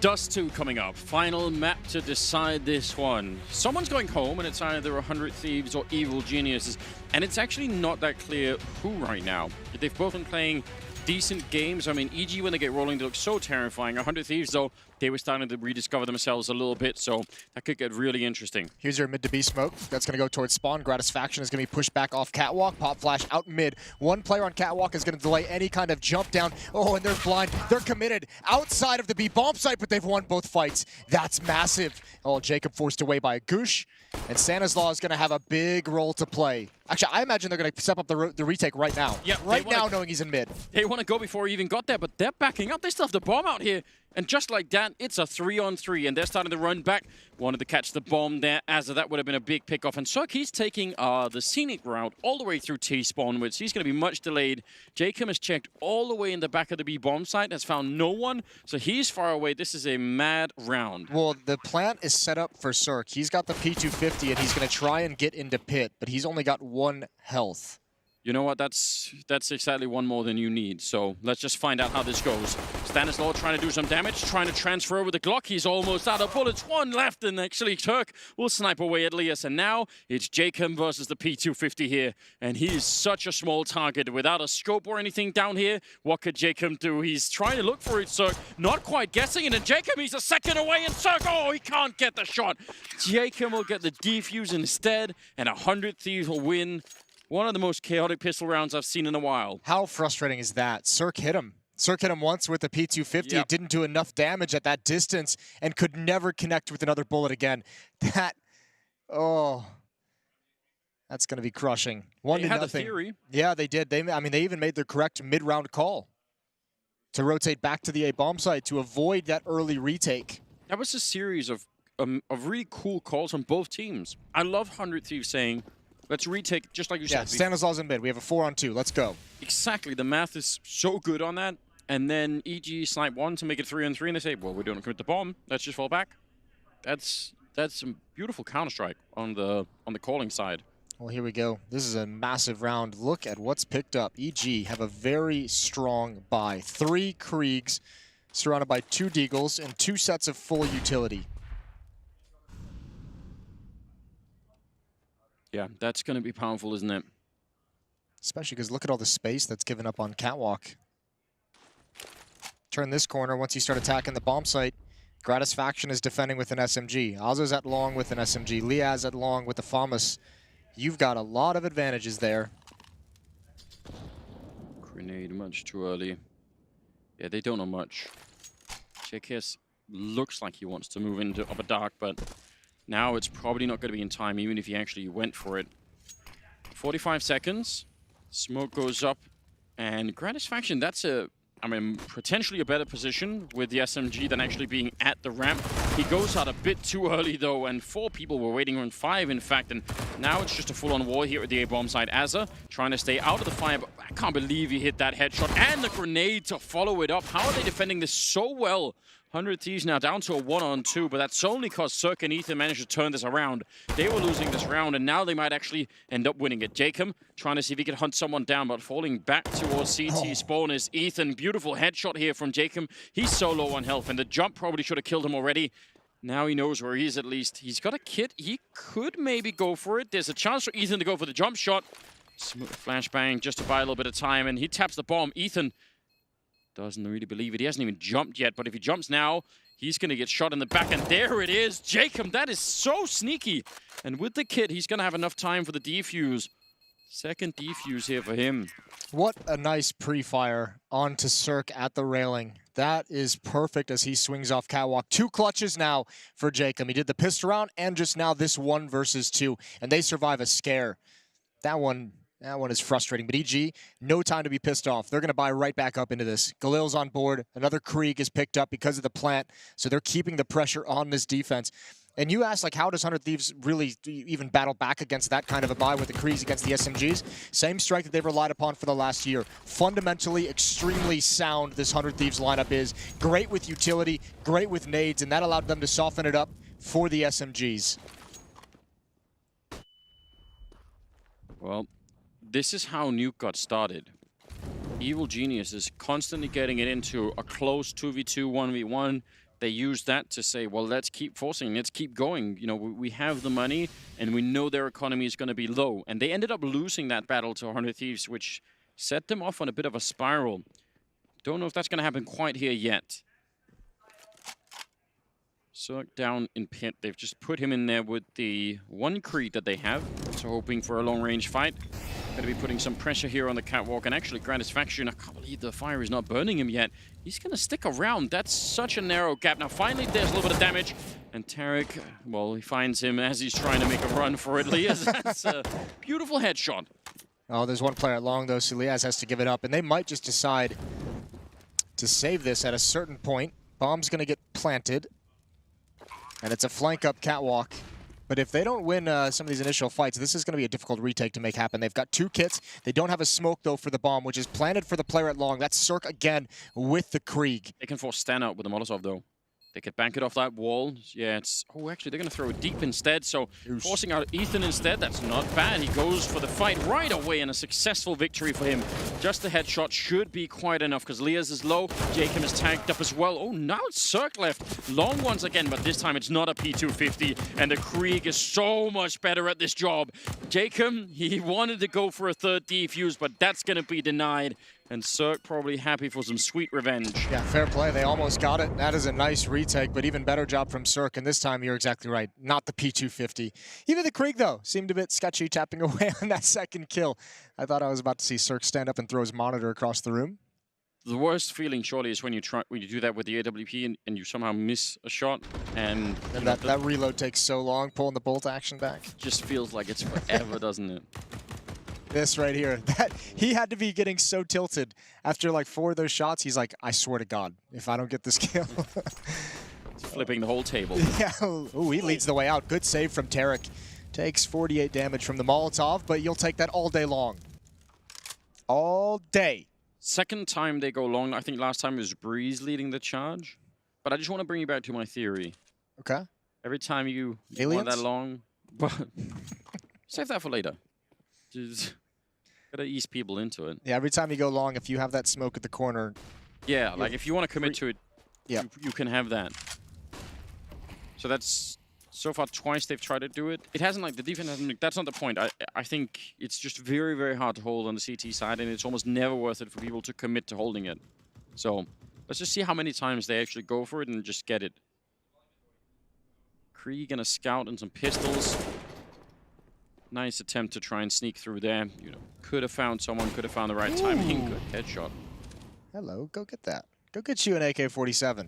Dust2 coming up. Final map to decide this one. Someone's going home, and it's either 100 Thieves or Evil Geniuses. And it's actually not that clear who right now. They've both been playing decent games. I mean, EG, when they get rolling, they look so terrifying. 100 Thieves, though, they were starting to rediscover themselves a little bit, so that could get really interesting. Here's your mid to B smoke. That's going to go towards spawn. Gratisfaction is going to be pushed back off Catwalk. Pop Flash out mid. One player on Catwalk is going to delay any kind of jump down. Oh, and they're blind. They're committed outside of the B bomb site, but they've won both fights. That's massive. Oh, Jacob forced away by a Goosh. And Stanislaw is going to have a big role to play. Actually, I imagine they're going to step up the retake right now. Yeah, right now, knowing he's in mid. They want to go before he even got there, but they're backing up. They still have the bomb out here. And just like that, it's a 3-on-3, and they're starting to run back. Wanted to catch the bomb there, as that would have been a big pickoff. And Cirque, he's taking the scenic route all the way through T-spawn, which he's going to be much delayed. Jacob has checked all the way in the back of the B bomb site, has found no one, so he's far away. This is a mad round. Well, the plant is set up for Cirque. He's got the P250, and he's going to try and get into pit, but he's only got 1 health. You know what? That's exactly one more than you need. So let's just find out how this goes. Stanislaw trying to do some damage, trying to transfer over the Glock. He's almost out of bullets. 1 left, and actually Turk will snipe away at Lias. And now it's Jacob versus the P250 here. And he's such a small target without a scope or anything down here. What could Jacob do? He's trying to look for it, Cirque. Not quite guessing it. And Jacob, he's a second away. And Cirque, oh, he can't get the shot. Jacob will get the defuse instead. And 100 Thieves will win. One of the most chaotic pistol rounds I've seen in a while. How frustrating is that? Cirque hit him. Cirque hit him once with the P250. Yep. It didn't do enough damage at that distance and could never connect with another bullet again. That's going to be crushing. 1-0. They had a theory. Yeah, they did. They even made their correct mid-round call to rotate back to the A bomb site to avoid that early retake. That was a series of really cool calls from both teams. I love 100 Thieves saying, let's retake, just like you said. Yeah, Stanislaw's in mid. We have a 4-on-2. Let's go. Exactly. The math is so good on that. And then EG snipe 1 to make it 3-on-3, and they say, well, we don't commit the bomb. Let's just fall back. That's some beautiful Counter-Strike on the calling side. Well, here we go. This is a massive round. Look at what's picked up. EG have a very strong buy. 3 Kriegs surrounded by 2 Deagles and 2 sets of full utility. Yeah, that's going to be powerful, isn't it? Especially because look at all the space that's given up on Catwalk. Turn this corner once you start attacking the bomb site. Gratisfaction is defending with an SMG. Azo's at long with an SMG. Liaz at long with the FAMAS. You've got a lot of advantages there. Grenade much too early. Yeah, they don't know much. JKS looks like he wants to move into upper dark, but now it's probably not going to be in time, even if he actually went for it. 45 seconds. Smoke goes up. And Gratisfaction, that's potentially a better position with the SMG than actually being at the ramp. He goes out a bit too early, though, and 4 people were waiting on 5, in fact. And now it's just a full-on war here at the A-bomb side. Azza trying to stay out of the fire, but I can't believe he hit that headshot. And the grenade to follow it up. How are they defending this so well? 100 Thieves now down to a 1-on-2, but that's only because Cirque and Ethan managed to turn this around. They were losing this round, and now they might actually end up winning it. Jacob trying to see if he can hunt someone down, but falling back towards CT spawn is Ethan. Beautiful headshot here from Jacob. He's so low on health, and the jump probably should have killed him already. Now he knows where he is at least. He's got a kit. He could maybe go for it. There's a chance for Ethan to go for the jump shot. Smooth flashbang just to buy a little bit of time, and he taps the bomb. Ethan doesn't really believe it. He hasn't even jumped yet, but if he jumps now, he's going to get shot in the back, and there it is. Jacob, that is so sneaky. And with the kit, he's going to have enough time for the defuse. Second defuse here for him. What a nice pre-fire onto Cirque at the railing. That is perfect as he swings off Catwalk. 2 clutches now for Jacob. He did the pistol round and just now this 1 versus 2, and they survive a scare. That one is frustrating, but EG, no time to be pissed off. They're going to buy right back up into this. Galil's on board. Another Krieg is picked up because of the plant, so they're keeping the pressure on this defense. And you ask, like, how does 100 Thieves really even battle back against that kind of a buy with the Kriegs against the SMGs? Same strike that they've relied upon for the last year. Fundamentally, extremely sound this 100 Thieves lineup is. Great with utility, great with nades, and that allowed them to soften it up for the SMGs. Well, this is how Nuke got started. Evil Genius is constantly getting it into a close 2v2, 1v1, they used that to say, well, let's keep forcing, let's keep going. You know, we have the money, and we know their economy is going to be low. And they ended up losing that battle to 100 Thieves, which set them off on a bit of a spiral. Don't know if that's going to happen quite here yet. So down in pit, they've just put him in there with the one Creed that they have. So hoping for a long-range fight. Going to be putting some pressure here on the catwalk, and actually Gratisfaction, I can't believe the fire is not burning him yet. He's going to stick around. That's such a narrow gap. Now finally there's a little bit of damage, and Tarek, well, he finds him as he's trying to make a run for it. Liaz, that's a beautiful headshot. Oh, there's one player at long though, so Liaz has to give it up, and they might just decide to save this at a certain point. Bomb's going to get planted, and it's a flank up catwalk. But if they don't win some of these initial fights, this is going to be a difficult retake to make happen. They've got 2 kits. They don't have a smoke, though, for the bomb, which is planted for the player at long. That's Cirque again with the Krieg. They can force Stan out with the Molotov, though. They could bank it off that wall. Yeah, it's... Oh, actually, they're going to throw it deep instead. So forcing out Ethan instead, that's not bad. He goes for the fight right away, and a successful victory for him. Just a headshot should be quite enough, because Liaz is low. Jacob is tagged up as well. Oh, now it's Cirque left. Long ones again, but this time it's not a P250. And the Krieg is so much better at this job. Jacob, he wanted to go for a 3rd defuse, but that's going to be denied. And Cirque probably happy for some sweet revenge. Yeah, fair play. They almost got it. That is a nice retake, but even better job from Cirque. And this time, you're exactly right. Not the P250. Even the Krieg, though, seemed a bit sketchy, tapping away on that 2nd kill. I thought I was about to see Cirque stand up and throw his monitor across the room. The worst feeling, surely, is when you do that with the AWP and you somehow miss a shot. And that reload takes so long, pulling the bolt action back. Just feels like it's forever, doesn't it? This right here, that he had to be getting so tilted after like 4 of those shots. He's like, I swear to God, if I don't get this kill. Flipping the whole table. Yeah, ooh, he leads the way out. Good save from Tarek. Takes 48 damage from the Molotov, but you'll take that all day long. All day. Second time they go long. I think last time it was Breeze leading the charge. But I just want to bring you back to my theory. Okay. Every time you Aliens? want that long, but save that for later. Just gotta ease people into it. Yeah, every time you go long, if you have that smoke at the corner. Yeah, like if you want to commit to it, yeah, you can have that. So that's so far twice they've tried to do it. It hasn't, like, the defense hasn't. That's not the point. I think it's just very, very hard to hold on the CT side, and it's almost never worth it for people to commit to holding it. So let's just see how many times they actually go for it and just get it. Krieg gonna scout and some pistols. Nice attempt to try and sneak through there. You know, could have found someone, could have found the right timing. Good headshot. Hello, go get that. Go get you an AK-47.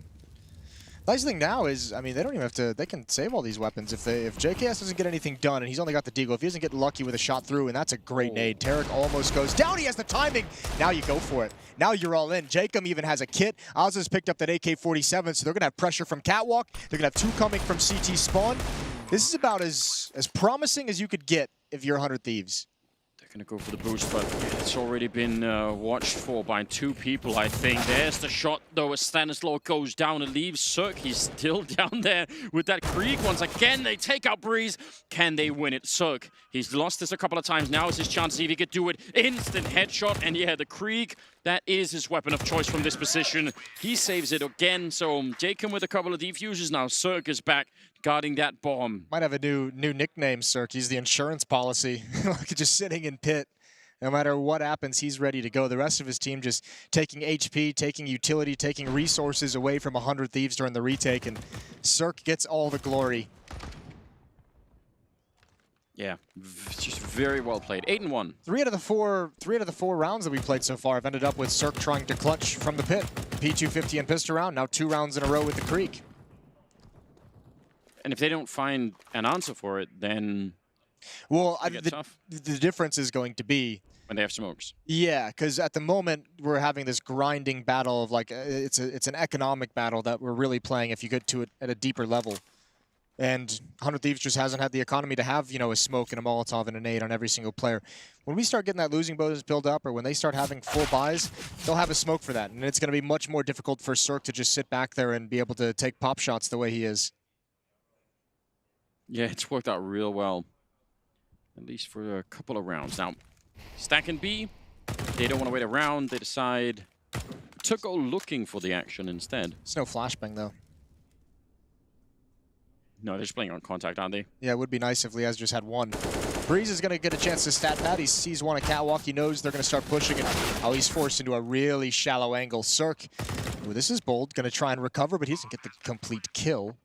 Nice thing now is, I mean, they don't even have to, they can save all these weapons. If JKS doesn't get anything done, and he's only got the deagle, if he doesn't get lucky with a shot through, and that's a great nade. Tarek almost goes down, he has the timing. Now you go for it. Now you're all in. Jacob even has a kit. Oz's picked up that AK-47, so they're gonna have pressure from Catwalk. They're gonna have 2 coming from CT spawn. This is about as promising as you could get if you're 100 Thieves. They're going to go for the boost, but it's already been watched for by 2 people, I think. There's the shot, though, as Stanislaw goes down and leaves Cirque. He's still down there with that Krieg. Once again, they take out Breeze. Can they win it? Cirque, he's lost this a couple of times. Now is his chance to see if he could do it. Instant headshot, and yeah, the Krieg, that is his weapon of choice from this position. He saves it again, so Jacob with a couple of defuses now. Cirque is back, guarding that bomb. Might have a new nickname, Cirque. He's the insurance policy. Just sitting in pit. No matter what happens, he's ready to go. The rest of his team just taking HP, taking utility, taking resources away from 100 Thieves during the retake, and Cirque gets all the glory. Yeah, just very well played. 8-1. 3 out of the four rounds that we played so far have ended up with Cirque trying to clutch from the pit. P250 and pistol round, now 2 rounds in a row with the Krieg. And if they don't find an answer for it, then well, the difference is going to be when they have smokes. Yeah, because at the moment we're having this grinding battle of like it's an economic battle that we're really playing if you get to it at a deeper level. And 100 Thieves just hasn't had the economy to have, you know, a smoke and a Molotov and a nade on every single player. When we start getting that losing bonus build up, or when they start having full buys, they'll have a smoke for that. And it's going to be much more difficult for Cirque to just sit back there and be able to take pop shots the way he is. Yeah, it's worked out real well. At least for a couple of rounds. Now, Stack and B, they don't want to wait around. They decide to go looking for the action instead. It's no flashbang, though. No, they're just playing on contact, aren't they? Yeah, it would be nice if Liaz just had one. Breeze is going to get a chance to stat pad. He sees one at Catwalk. He knows they're going to start pushing it. Oh, he's forced into a really shallow angle. Cirque, ooh, this is bold. Going to try and recover, but he doesn't get the complete kill.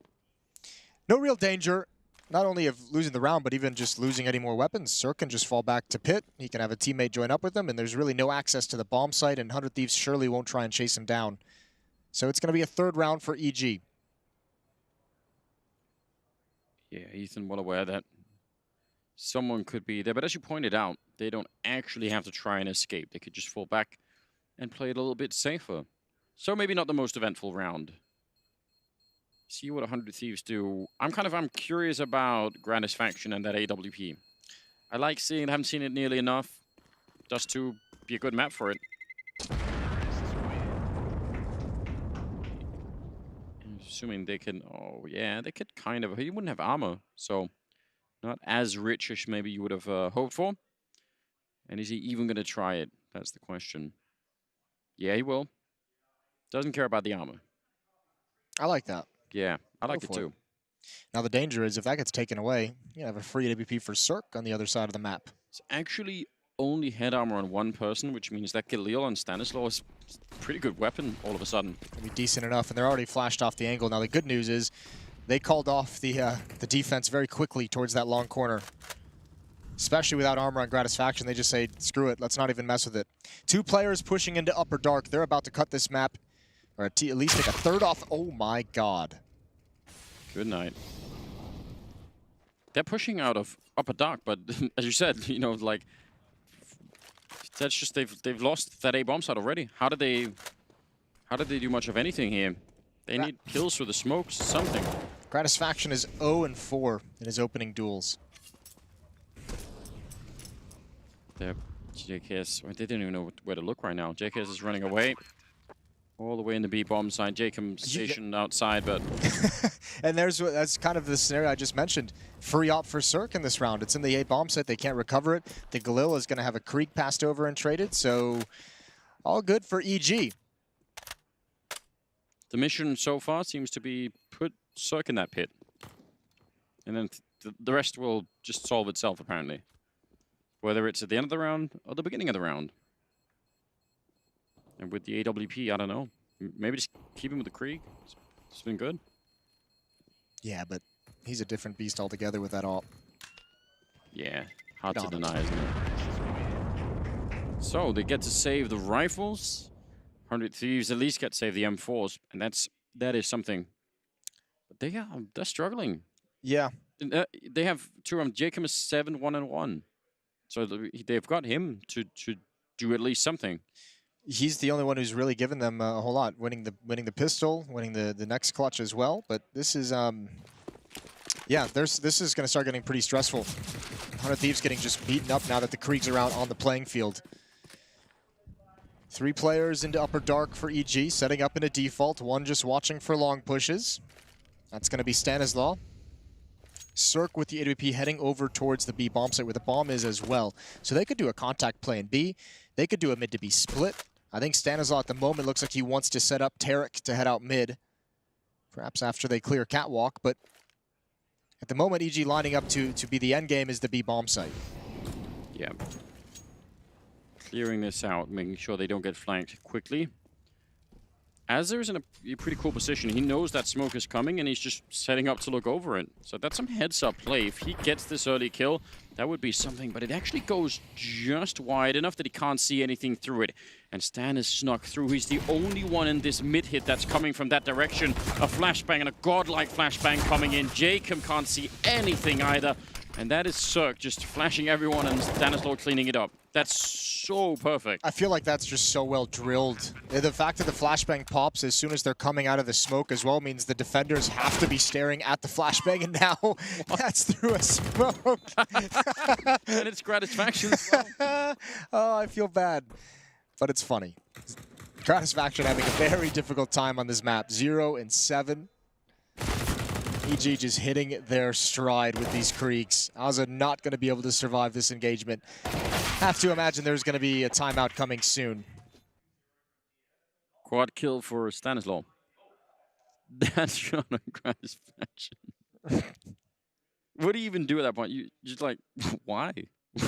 No real danger, not only of losing the round, but even just losing any more weapons. Cirque can just fall back to pit. He can have a teammate join up with him, and there's really no access to the bomb site, and 100 Thieves surely won't try and chase him down. So it's going to be a third round for EG. Yeah, Ethan, well aware that someone could be there. But as you pointed out, they don't actually have to try and escape. They could just fall back and play it a little bit safer. So maybe not the most eventful round. See what 100 Thieves do. I'm curious about Gratisfaction and that AWP. I like seeing it. I haven't seen it nearly enough. Dust2 be a good map for it. Assuming they can, oh yeah, they could kind of, he wouldn't have armor, so not as rich as maybe you would have hoped for. And is he even going to try it? That's the question. Yeah, he will. Doesn't care about the armor. I like that. Yeah, I like it too. Now the danger is if that gets taken away, you have a free AWP for Cirque on the other side of the map. It's actually only head armor on one person, which means that Galil on Stanislaw is a pretty good weapon all of a sudden. It'll be decent enough, and they're already flashed off the angle. Now the good news is they called off the defense very quickly towards that long corner. Especially without armor on Gratisfaction, they just say, screw it, let's not even mess with it. 2 players pushing into Upper Dark. They're about to cut this map, or at least take a third off. Oh my god. Good night. They're pushing out of Upper Dark, but as you said, you know, like, that's just they've lost that A bomb site already. How did they do much of anything here? They need kills through the smokes, something. Gratisfaction is 0-4 in his opening duels. They're JKS, they don't even know where to look right now. JKS is running away. All the way in the B bomb side. Jacob stationed outside, but... And that's kind of the scenario I just mentioned. Free op for Cirque in this round. It's in the A bomb site. They can't recover it. The Galil is going to have a creek passed over and traded, so all good for EG. The mission so far seems to be put Cirque in that pit. And then the rest will just solve itself, apparently. Whether it's at the end of the round or the beginning of the round. And with the AWP, I don't know. Maybe just keep him with the Krieg. It's been good. Yeah, but he's a different beast altogether with that AWP. Yeah, hard to deny, isn't it? So they get to save the rifles. 100 Thieves at least get to save the M4s, and that is something. But they're struggling. Yeah. They have 2 of them. Jacob is 7-1-1. So they've got him to do at least something. He's the only one who's really given them a whole lot, winning the pistol, winning the next clutch as well. But this is, yeah, this is going to start getting pretty stressful. 100 Thieves getting just beaten up now that the Kriegs are out on the playing field. 3 players into Upper Dark for EG, setting up in a default. 1 just watching for long pushes. That's going to be Stanislaw. Cirque with the AWP heading over towards the B bomb site where the bomb is as well. So they could do a contact play in B. They could do a mid to B split. I think Stanislaw at the moment looks like he wants to set up Tarek to head out mid. Perhaps after they clear Catwalk, but at the moment EG lining up to be the end game is the B bomb site. Yeah. Clearing this out, making sure they don't get flanked quickly. Azir is in a pretty cool position. He knows that smoke is coming, and he's just setting up to look over it. So that's some heads-up play. If he gets this early kill, that would be something. But it actually goes just wide enough that he can't see anything through it. And Stan is snuck through. He's the only one in this mid-hit that's coming from that direction. A flashbang and a godlike flashbang coming in. Jacob can't see anything either. And that is Cirque just flashing everyone and Stanislaw cleaning it up. That's so perfect. I feel like that's just so well drilled. The fact that the flashbang pops as soon as they're coming out of the smoke as well means the defenders have to be staring at the flashbang, and now that's through a smoke. And it's Gratisfaction as well. Oh, I feel bad, but it's funny. Gratisfaction having a very difficult time on this map. 0-7. EG just hitting their stride with these Kriegs. Azza not going to be able to survive this engagement. Have to imagine there's going to be a timeout coming soon. Quad kill for Stanislaw. That's shot on Gratisfaction. What do you even do at that point? You just like, why?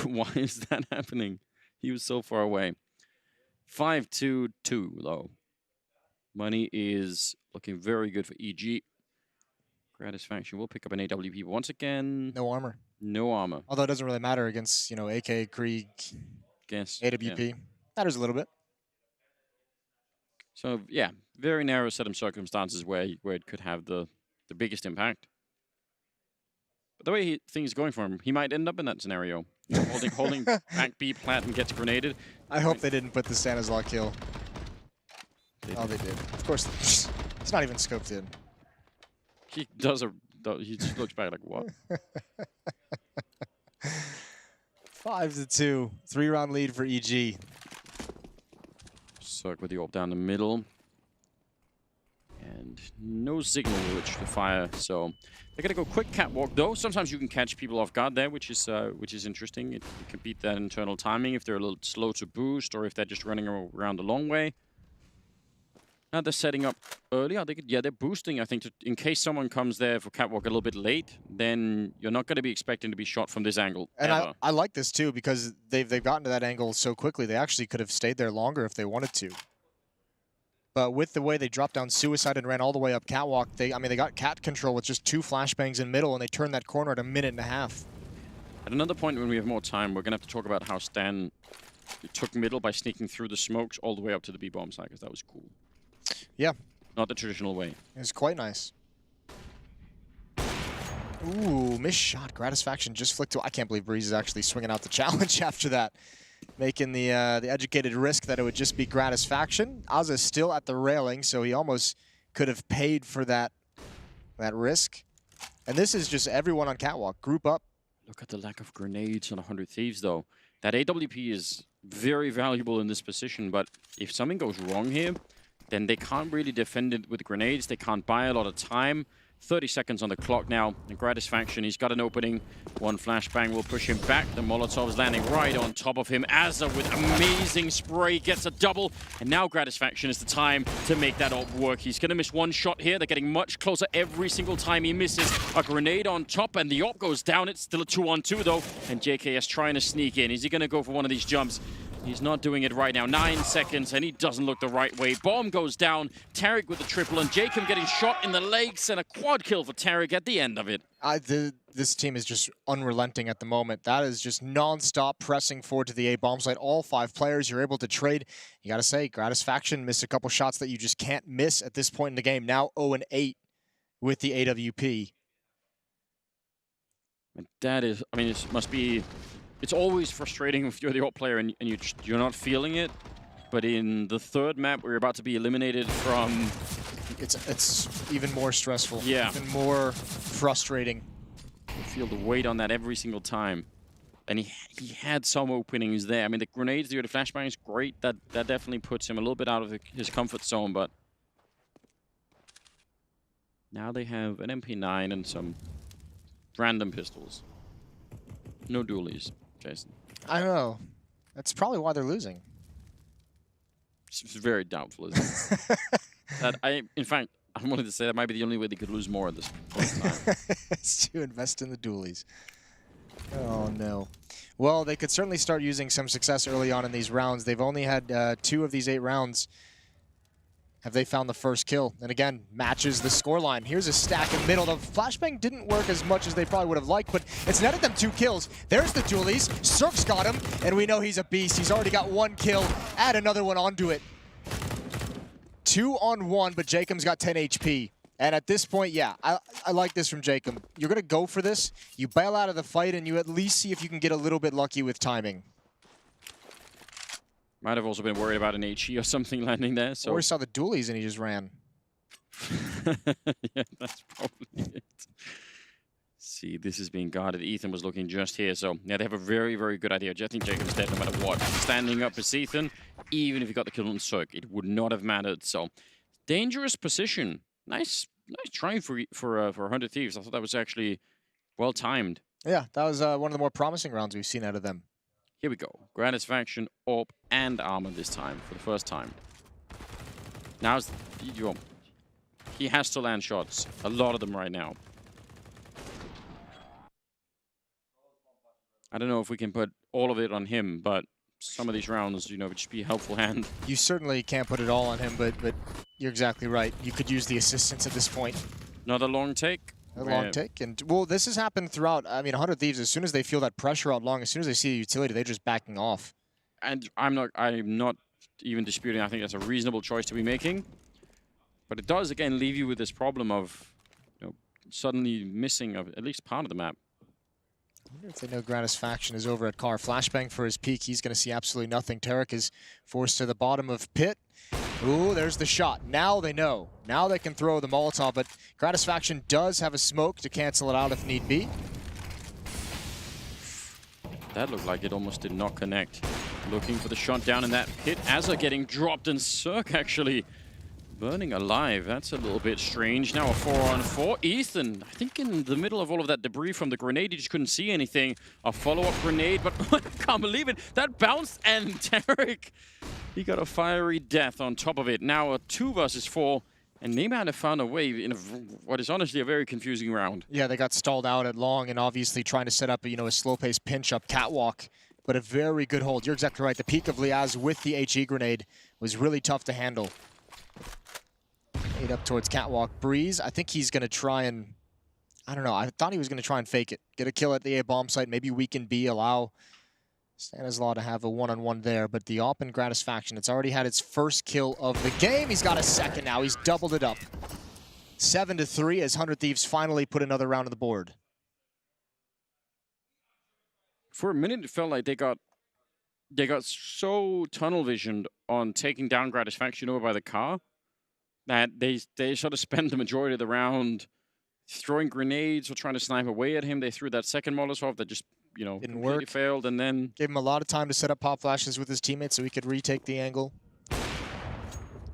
Why is that happening? He was so far away. 5-2-2 though. Money is looking very good for EG. Gratisfaction will pick up an AWP once again. No armor. No armor. Although it doesn't really matter against, AK, Krieg, Guess. AWP. Yeah. Matters a little bit. So yeah, very narrow set of circumstances where it could have the biggest impact. But the way things are going for him, he might end up in that scenario. Holding back B plant and gets grenaded. I hope they didn't put the Stanislaw kill. Oh, they did. Of course. It's not even scoped in. He just looks back like, what? 5-2. 3-round lead for EG. Circ with the AWP down the middle. And no signal which to fire, so they're gonna go quick catwalk though. Sometimes you can catch people off guard there, which is interesting. You can beat that internal timing if they're a little slow to boost or if they're just running around the long way. Now they're setting up early. They're boosting. I think in case someone comes there for catwalk a little bit late, then you're not going to be expecting to be shot from this angle. And ever. I like this too because they've gotten to that angle so quickly. They actually could have stayed there longer if they wanted to. But with the way they dropped down Suicide and ran all the way up catwalk, they got cat control with just 2 flashbangs in middle, and they turned that corner at a minute and a half. At another point when we have more time, we're going to have to talk about how Stan took middle by sneaking through the smokes all the way up to the B-bomb site, because that was cool. Yeah. Not the traditional way. It was quite nice. Ooh, missed shot. Gratisfaction just flicked to... I can't believe Breeze is actually swinging out the challenge after that. Making the educated risk that it would just be Gratisfaction. Azza's still at the railing, so he almost could have paid for that risk. And this is just everyone on catwalk. Group up. Look at the lack of grenades on 100 Thieves, though. That AWP is very valuable in this position, but if something goes wrong here, then they can't really defend it with grenades. They can't buy a lot of time. 30 seconds on the clock now. And Gratisfaction, he's got an opening. One flashbang will push him back. The Molotov's landing right on top of him. Azza with amazing spray gets a double. And now Gratisfaction is the time to make that AWP work. He's going to miss one shot here. They're getting much closer every single time he misses. A grenade on top, and the AWP goes down. It's still a 2-on-2, though. And JKS trying to sneak in. Is he going to go for one of these jumps? He's not doing it right now. 9 seconds, and he doesn't look the right way. Bomb goes down. Tariq with the triple, and Jacob getting shot in the legs, and a quad kill for Tariq at the end of it. This team is just unrelenting at the moment. That is just non-stop pressing forward to the A-bomb site. All 5 players, you're able to trade. You got to say, Gratisfaction missed a couple shots that you just can't miss at this point in the game. Now 0-8 with the AWP. And that is, I mean, it must be... It's always frustrating if you're the AWP player and you're not feeling it. But in the 3rd map, we're about to be eliminated from... It's even more stressful. Yeah. Even more frustrating. You feel the weight on that every single time. And he had some openings there. I mean, the grenades, the flashbang is great. That definitely puts him a little bit out of his comfort zone, but... Now they have an MP9 and some random pistols. No dualies. Jason. I don't know. That's probably why they're losing. It's very doubtful, isn't it? In fact, I wanted to say that might be the only way they could lose more at this point in time. It's to invest in the dualies. Oh, no. Well, they could certainly start using some success early on in these rounds. They've only had 2 of these 8 rounds. Have they found the first kill? And again, matches the scoreline. Here's a stack in middle. The flashbang didn't work as much as they probably would have liked, but it's netted them 2 kills. There's the dualies. Cirque's got him, and we know he's a beast. He's already got 1 kill. Add another one onto it. 2-on-1, but Jacob's got 10 HP. And at this point, yeah, I like this from Jacob. You're going to go for this. You bail out of the fight, and you at least see if you can get a little bit lucky with timing. Might have also been worried about an HE or something landing there. So. Or he saw the dualies and he just ran. Yeah, that's probably it. See, this is being guarded. Ethan was looking just here. So, yeah, they have a very, very good idea. I think Jacob's dead no matter what. Standing up as Ethan, even if he got the kill on Cirque, it would not have mattered. So, dangerous position. Nice try for 100 Thieves. I thought that was actually well timed. Yeah, that was one of the more promising rounds we've seen out of them. Here we go. Gratisfaction, AWP, and armor this time for the first time. Now he has to land shots. A lot of them right now. I don't know if we can put all of it on him, but some of these rounds, you know, would just be a helpful hand. You certainly can't put it all on him, but you're exactly right. You could use the assistance at this point. Another long take. A long take, and well, this has happened throughout. I mean, 100 Thieves, as soon as they feel that pressure out long, as soon as they see a utility, they're just backing off. And I'm not even disputing. I think that's a reasonable choice to be making. But it does, again, leave you with this problem of, you know, suddenly missing of at least part of the map. I wonder if they know Gratisfaction is over at car. Flashbang for his peak. He's going to see absolutely nothing. Tarek is forced to the bottom of pit. Ooh, there's the shot. Now they know. Now they can throw the Molotov, but Gratisfaction does have a smoke to cancel it out if need be. That looked like it almost did not connect. Looking for the shot down in that pit. Azza getting dropped, and Cirque actually burning alive. That's a little bit strange. Now a 4-on-4. Ethan, I think in the middle of all of that debris from the grenade, he just couldn't see anything. A follow-up grenade, but I can't believe it. That bounced, and Tarek, he got a fiery death on top of it. Now a 2 versus 4, and Neymar have found a way in what is honestly a very confusing round. Yeah, they got stalled out at long, and obviously trying to set up a slow-paced pinch-up catwalk, but a very good hold. You're exactly right. The peak of Liaz with the HE grenade was really tough to handle. Up towards catwalk. Breeze, I think he's going to try and, I don't know, I thought he was going to try and fake it. Get a kill at the A bomb site, maybe weaken B, allow Stanislaw to have a one-on-one there, but the AWP and Gratisfaction, it's already had its first kill of the game. He's got a second now. He's doubled it up. 7-3 as 100 Thieves finally put another round on the board. For a minute, it felt like they got so tunnel visioned on taking down Gratisfaction over by the car that they sort of spent the majority of the round throwing grenades or trying to snipe away at him. They threw that second Molotov that just, didn't work. Failed, and then gave him a lot of time to set up pop flashes with his teammates so he could retake the angle.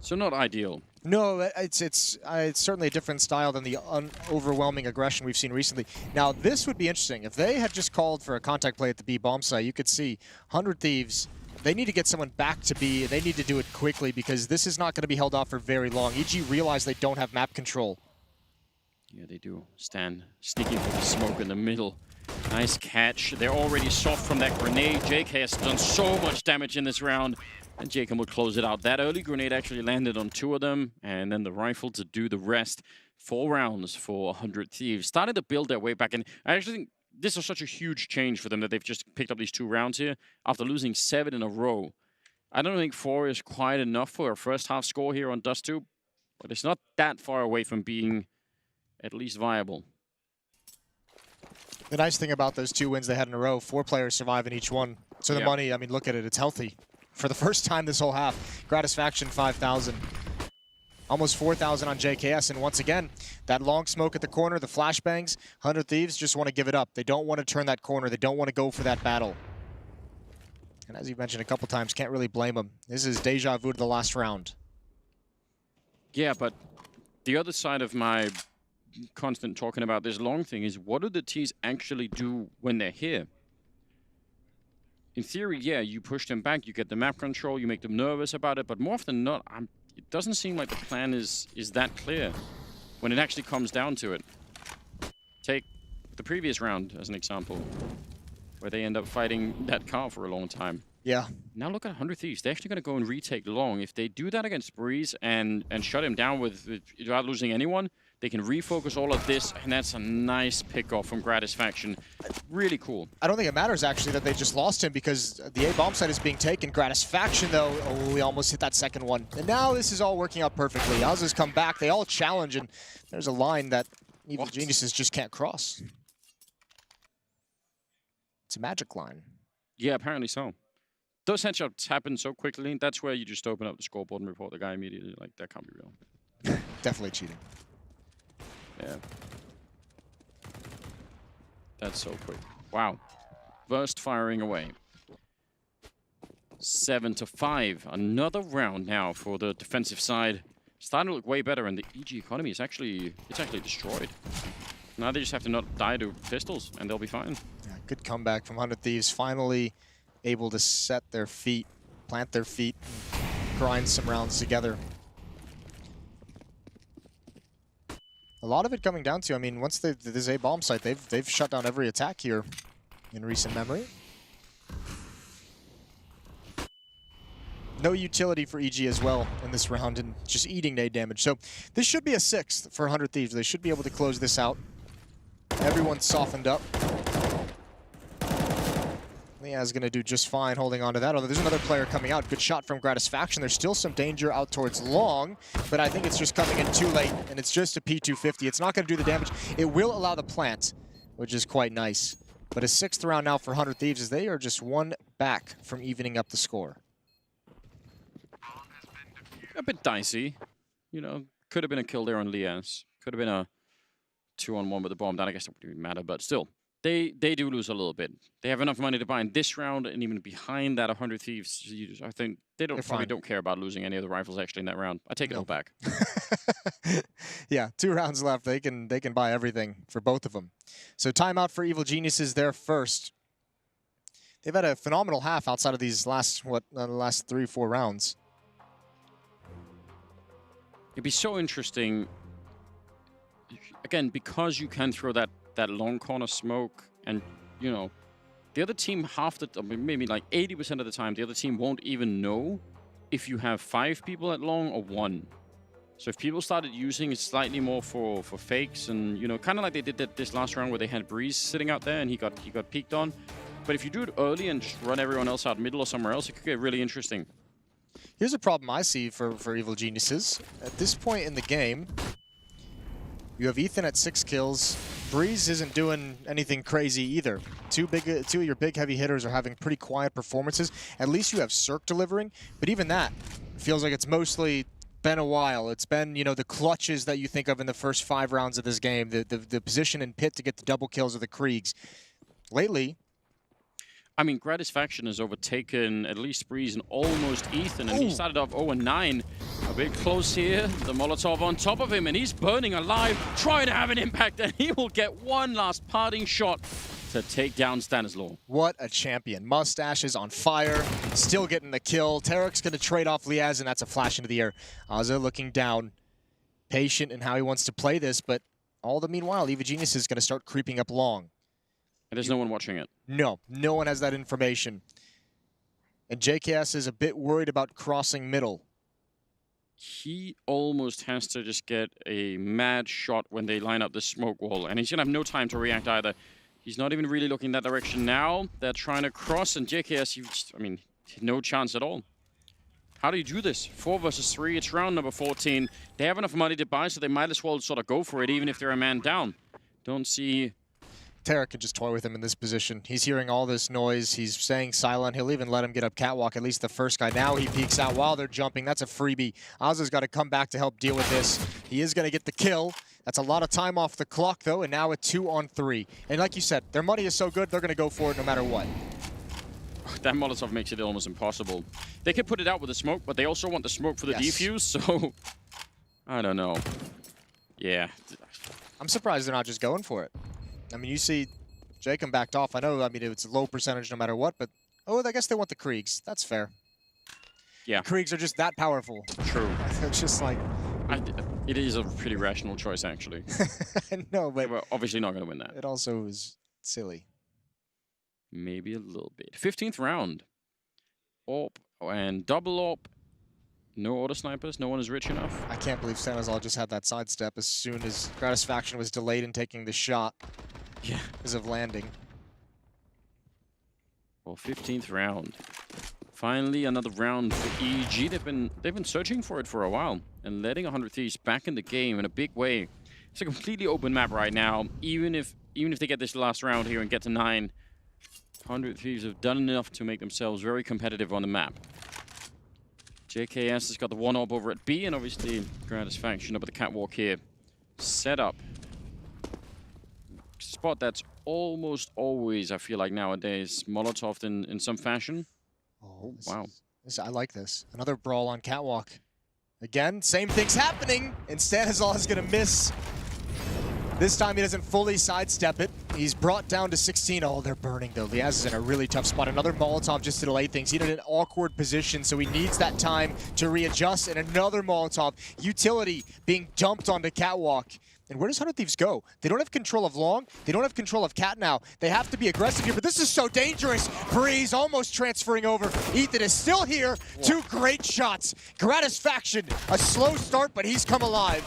So not ideal. No, it's certainly a different style than the overwhelming aggression we've seen recently. Now, this would be interesting. If they had just called for a contact play at the B bomb site, you could see 100 Thieves. They need to get someone back to B. They need to do it quickly because this is not going to be held off for very long. EG realize they don't have map control. Yeah, they do. Stan sneaking for the smoke in the middle. Nice catch. They're already soft from that grenade. JK has done so much damage in this round, and Jacob will close it out. That early grenade actually landed on 2 of them, and then the rifle to do the rest. 4 rounds for 100 Thieves. Started to build their way back, and I actually think this is such a huge change for them that they've just picked up these 2 rounds here after losing 7 in a row. I don't think 4 is quite enough for a first half score here on Dust2, but it's not that far away from being at least viable. The nice thing about those 2 wins they had in a row, 4 players survive in each one. So the money, I mean, look at it, it's healthy. For the first time this whole half, Gratisfaction 5,000. Almost 4,000 on JKS, and once again, that long smoke at the corner, the flashbangs, 100 Thieves just want to give it up. They don't want to turn that corner. They don't want to go for that battle. And as you mentioned a couple times, can't really blame them. This is deja vu to the last round. Yeah, but the other side of my constant talking about this long thing is, what do the T's actually do when they're here? In theory, yeah, you push them back, you get the map control, you make them nervous about it, but more often than not, it doesn't seem like the plan is that clear when it actually comes down to it. Take the previous round as an example, where they end up fighting that car for a long time. Yeah. Now look at 100 Thieves. They're actually going to go and retake long. If they do that against Breeze and shut him down without losing anyone, they can refocus all of this, and that's a nice pick-off from Gratisfaction. Really cool. I don't think it matters, actually, that they just lost him because the A-bomb site is being taken. Gratisfaction, though, oh, we almost hit that second one. And now this is all working out perfectly. Azza's come back. They all challenge, and there's a line that evil geniuses just can't cross. It's a magic line. Yeah, apparently so. Those headshots happen so quickly. That's where you just open up the scoreboard and report the guy immediately. Like, that can't be real. Definitely cheating. Yeah. That's so quick. Wow. Burst firing away. 7-5. Another round now for the defensive side. Starting to look way better, and the EG economy is actually destroyed. Now they just have to not die to pistols, and they'll be fine. Yeah, good comeback from 100 Thieves. Finally able to set their feet, plant their feet, and grind some rounds together. A lot of it coming down to, I mean, once this A bomb site, they've shut down every attack here in recent memory. No utility for EG as well in this round, and just eating nade damage. So this should be a 6th for 100 Thieves. They should be able to close this out. Everyone's softened up. Liaz going to do just fine holding on to that, although there's another player coming out. Good shot from Gratisfaction. There's still some danger out towards long, but I think it's just coming in too late, and it's just a P250. It's not going to do the damage. It will allow the plant, which is quite nice. But a 6th round now for 100 Thieves as they are just one back from evening up the score. A bit dicey. You know, could have been a kill there on Liaz. Could have been a 2-on-1 with the bomb. That I guess it wouldn't even matter, but still. They do lose a little bit. They have enough money to buy in this round, and even behind that 100 Thieves, I think they probably don't care about losing any of the rifles actually in that round. I take it all back. Yeah, 2 rounds left. They can buy everything for both of them. So timeout for Evil Geniuses there first. They've had a phenomenal half outside of these last 3-4 rounds. It'd be so interesting, again, because you can throw that long corner smoke, and, you know, the other team maybe like 80% of the time, the other team won't even know if you have 5 people at long or 1. So if people started using it slightly more for fakes, and, you know, kind of like they did this last round where they had Breeze sitting out there and he got peeked on. But if you do it early and just run everyone else out middle or somewhere else, it could get really interesting. Here's a problem I see for Evil Geniuses. At this point in the game, you have Ethan at 6 kills. Breeze isn't doing anything crazy either. Two of your big heavy hitters are having pretty quiet performances. At least you have Cirque delivering, but even that feels like it's mostly been a while. It's been, you know, the clutches that you think of in the first 5 rounds of this game, the position in pit to get the double kills of the Kriegs. Lately, I mean, Gratisfaction has overtaken at least Breeze and almost Ethan, and he started off 0-9. A bit close here. The Molotov on top of him, and he's burning alive, trying to have an impact, and he will get one last parting shot to take down Stanislaw. What a champion. Mustache is on fire, still getting the kill. Tarek's going to trade off Liaz, and that's a flash into the air. Azza looking down, patient in how he wants to play this, but all the meanwhile, Evil Genius is going to start creeping up long. And there's no one watching it. No one has that information. And JKS is a bit worried about crossing middle. He almost has to just get a mad shot when they line up the smoke wall, and he's going to have no time to react either. He's not even really looking that direction now. They're trying to cross, and JKS, I mean, no chance at all. How do you do this? 4 versus 3, it's round number 14. They have enough money to buy, so they might as well sort of go for it, even if they're a man down. Don't see... Tarek can just toy with him in this position. He's hearing all this noise. He's staying silent. He'll even let him get up catwalk, at least the first guy. Now he peeks out while they're jumping. That's a freebie. Azza's got to come back to help deal with this. He is going to get the kill. That's a lot of time off the clock, though, and now a 2-on-3. And like you said, their money is so good, they're going to go for it no matter what. That Molotov makes it almost impossible. They can put it out with the smoke, but they also want the smoke for the defuse, so... I don't know. Yeah. I'm surprised they're not just going for it. I mean, you see Jacob backed off. I know, I mean, it's a low percentage no matter what, but, oh, I guess they want the Kriegs. That's fair. Yeah. The Kriegs are just that powerful. True. It's just like... it is a pretty rational choice, actually. I know, but... We're obviously not going to win that. It also is silly. Maybe a little bit. 15th round. AWP and double AWP. No auto snipers. No one is rich enough. I can't believe Stanislaw just had that sidestep as soon as Gratisfaction was delayed in taking the shot. Yeah. Because of landing. Well, 15th round. Finally, another round for EG. They've been searching for it for a while and letting 100 Thieves back in the game in a big way. It's a completely open map right now. Even if they get this last round here and get to 9, 100 Thieves have done enough to make themselves very competitive on the map. JKS has got the 1-AWP over at B, and obviously Gratisfaction up at the catwalk here. Set up. Spot that's almost always, I feel like nowadays, Molotov in some fashion. Oh, wow. I like this. Another brawl on catwalk. Again, same thing's happening. And Stanislaw is going to miss. This time he doesn't fully sidestep it. He's brought down to 16. Oh, they're burning though. Liaz is in a really tough spot. Another Molotov just to delay things. He's in an awkward position, so he needs that time to readjust. And another Molotov. Utility being dumped onto catwalk. And where does 100 Thieves go? They don't have control of Long. They don't have control of Cat now. They have to be aggressive here, but this is so dangerous. Breeze almost transferring over. Ethan is still here. Two great shots. Gratisfaction, a slow start, but he's come alive.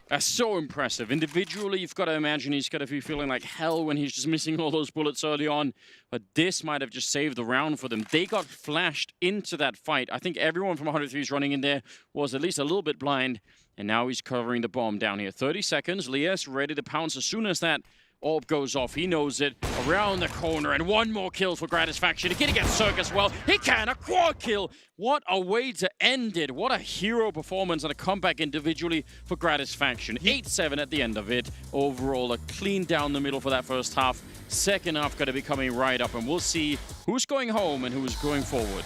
That's so impressive. Individually, you've got to imagine he's got to be feeling like hell when he's just missing all those bullets early on. But this might have just saved the round for them. They got flashed into that fight. I think everyone from 100 Thieves running in there was at least a little bit blind. And now he's covering the bomb down here. 30 seconds. Lies ready to pounce as soon as that orb goes off. He knows it. Around the corner. And one more kill for Gratisfaction. He can get Cirque as well. He can. A quad kill. What a way to end it. What a hero performance and a comeback individually for Gratisfaction. 8-7 at the end of it. Overall, a clean down the middle for that first half. Second half going to be coming right up. And we'll see who's going home and who's going forward.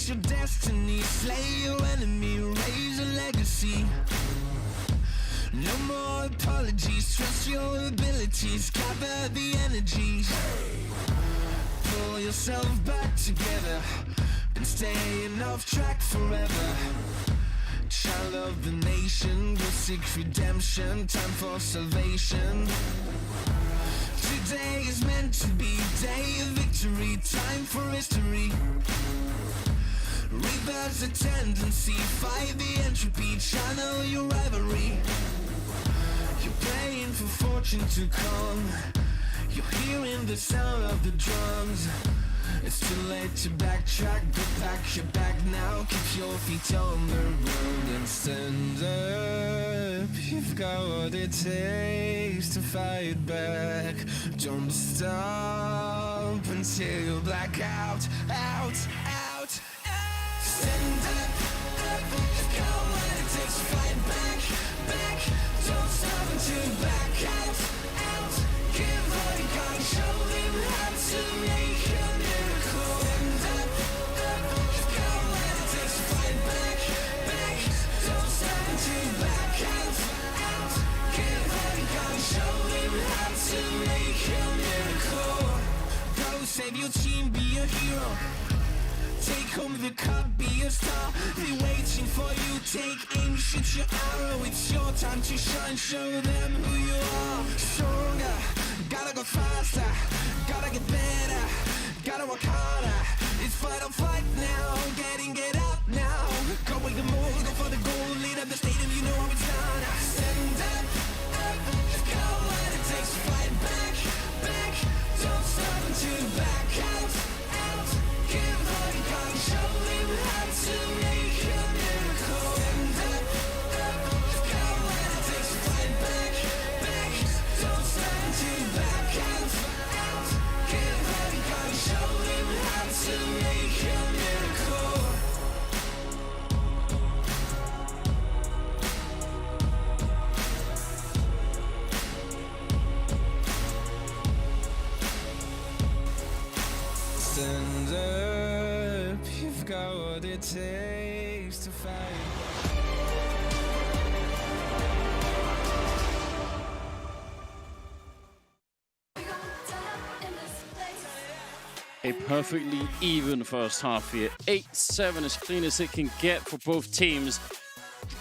Your destiny, slay your enemy, raise a legacy. No more apologies, trust your abilities, gather the energies. Pull yourself back together and stay off track forever. Child of the nation, will seek redemption, time for salvation. Today is meant to be day of victory, time for history. Reverse the tendency, fight the entropy, channel your rivalry. You're praying for fortune to come. You're hearing the sound of the drums. It's too late to backtrack, but pack your bag now. Keep your feet on the road and stand up. You've got what it takes to fight back. Don't stop until you black out, out. Stand up, you've got what it takes to fight back. Don't stop until you back out. Give all you got, show them how to make a miracle. Stand up, you've got what it takes to fight back. Don't stop until you back out. Give all you got, show them how to make a miracle. Go save your team, be a hero. Take home the cup, be a star. They're waiting for you, take aim, shoot your arrow. It's your time to shine, show them who you are. Stronger, gotta go faster, gotta get better, gotta work harder. It's fight or flight now, get out now. Go with the move, go for the goal, lead up the stadium, you know how it's done. Stand up, you've got what it takes to fight back. Don't stop until you back out. Give all you got, show them how to make a miracle. Stand up, you've got what it takes to fight back. Don't stop until you back out. Give all you got, show them how to make a miracle. Stand up, you've got what it takes to fight. A perfectly even first half here. 8-7, as clean as it can get for both teams.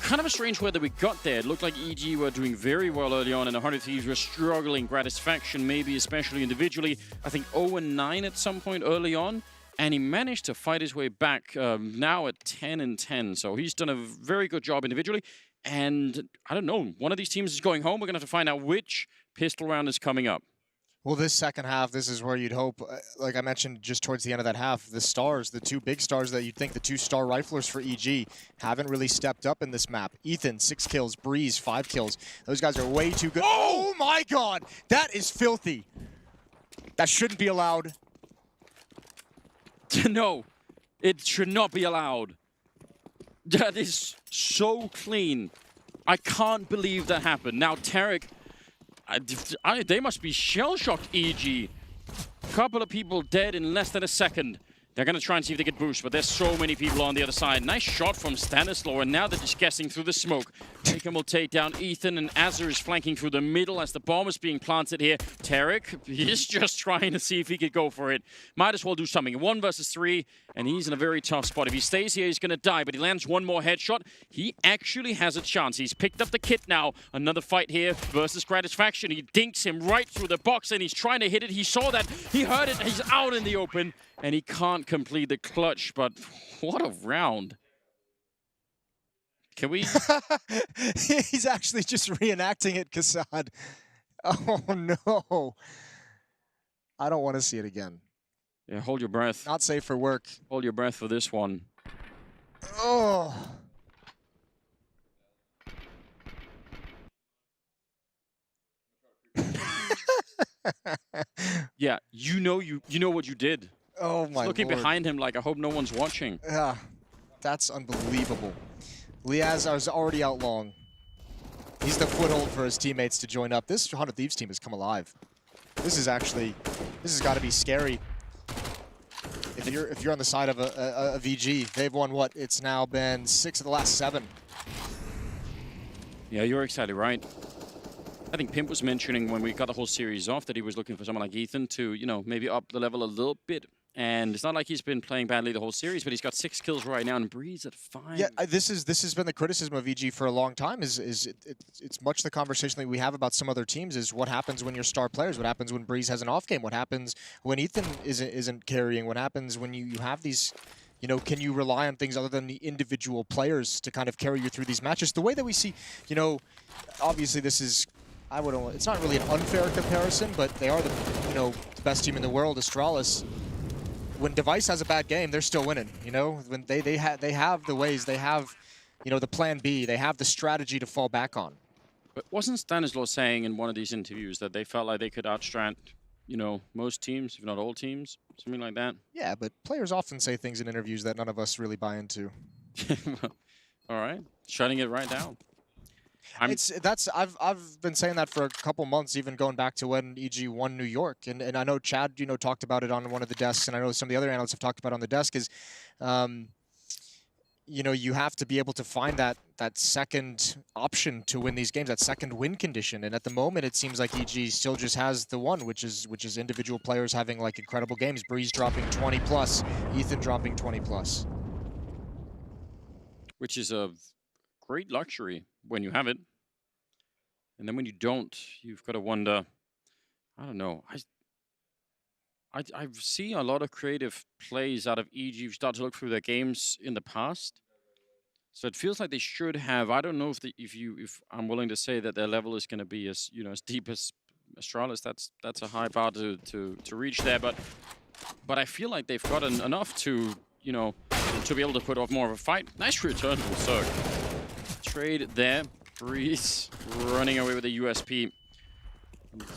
Kind of a strange way that we got there. It looked like EG were doing very well early on, and 100 Thieves were struggling. Gratisfaction, maybe especially individually. I think 0-9 at some point early on, and he managed to fight his way back now at 10-10. So he's done a very good job individually. And I don't know, one of these teams is going home. We're going to have to find out which pistol round is coming up. Well, this second half, this is where you'd hope, like I mentioned just towards the end of that half, the stars, the two big stars that you'd think the two-star riflers for EG haven't really stepped up in this map. Ethan, 6 kills. Breeze, 5 kills. Those guys are way too good. Oh my God! That is filthy. That shouldn't be allowed. No, it should not be allowed. That is so clean. I can't believe that happened. Now, Tarek, they must be shell-shocked, EG. Couple of people dead in less than a second. They're going to try and see if they can boost, but there's so many people on the other side. Nice shot from Stanislaw, and now they're just guessing through the smoke. Taken will take down Ethan, and Azur is flanking through the middle as the bomb is being planted here. Tarek, he's just trying to see if he could go for it. Might as well do something. 1 versus 3, and he's in a very tough spot. If he stays here, he's going to die, but he lands one more headshot. He actually has a chance. He's picked up the kit now. Another fight here versus Gratisfaction. He dinks him right through the box, and he's trying to hit it. He saw that. He heard it. He's out in the open. And he can't complete the clutch, but what a round. Can we? He's actually just reenacting it, Kassad. Oh, no. I don't want to see it again. Yeah, hold your breath. Not safe for work. Hold your breath for this one. Oh. Yeah, you know what you did. Oh, my Looking Lord. behind him like, I hope no one's watching. Yeah, that's unbelievable. Liaz is already out long. He's the foothold for his teammates to join up. This 100 Thieves team has come alive. This has got to be scary. If you're on the side of a VG, they've won what? It's now been 6 of the last 7. Yeah, you're excited, right? I think Pimp was mentioning when we got the whole series off that he was looking for someone like Ethan to, you know, maybe up the level a little bit. And it's not like he's been playing badly the whole series, but he's got 6 kills right now and Breeze at 5. Yeah, this has been the criticism of VG for a long time. It's much the conversation that we have about some other teams is what happens when you're star players, what happens when Breeze has an off game, what happens when Ethan isn't carrying, what happens when you have these. You know, can you rely on things other than the individual players to kind of carry you through these matches? The way that we see, you know, obviously this is. It's not really an unfair comparison, but they are the best team in the world, Astralis. When Device has a bad game, they're still winning. You know, when they have the ways, they have, the plan B, they have the strategy to fall back on. But wasn't Stanislaw saying in one of these interviews that they felt like they could outstrand, most teams, if not all teams, something like that? Yeah, but players often say things in interviews that none of us really buy into. All right, shutting it right down. I've been saying that for a couple months, even going back to when EG won New York, and I know Chad talked about it on one of the desks, and I know some of the other analysts have talked about it on the desk. Is you have to be able to find that second option to win these games, that second win condition, and at the moment it seems like EG still just has the one, which is individual players having like incredible games. Breeze dropping 20+, Ethan dropping 20+, which is a great luxury when you have it, and then when you don't, you've got to wonder. I don't know. I see a lot of creative plays out of EG. You've started to look through their games in the past, so it feels like they should have. I don't know if I'm willing to say that their level is going to be as as deep as Astralis. That's a high bar to reach there, but I feel like they've gotten enough to to be able to put off more of a fight. Nice return from Cirque. Trade there. Breeze running away with the USP.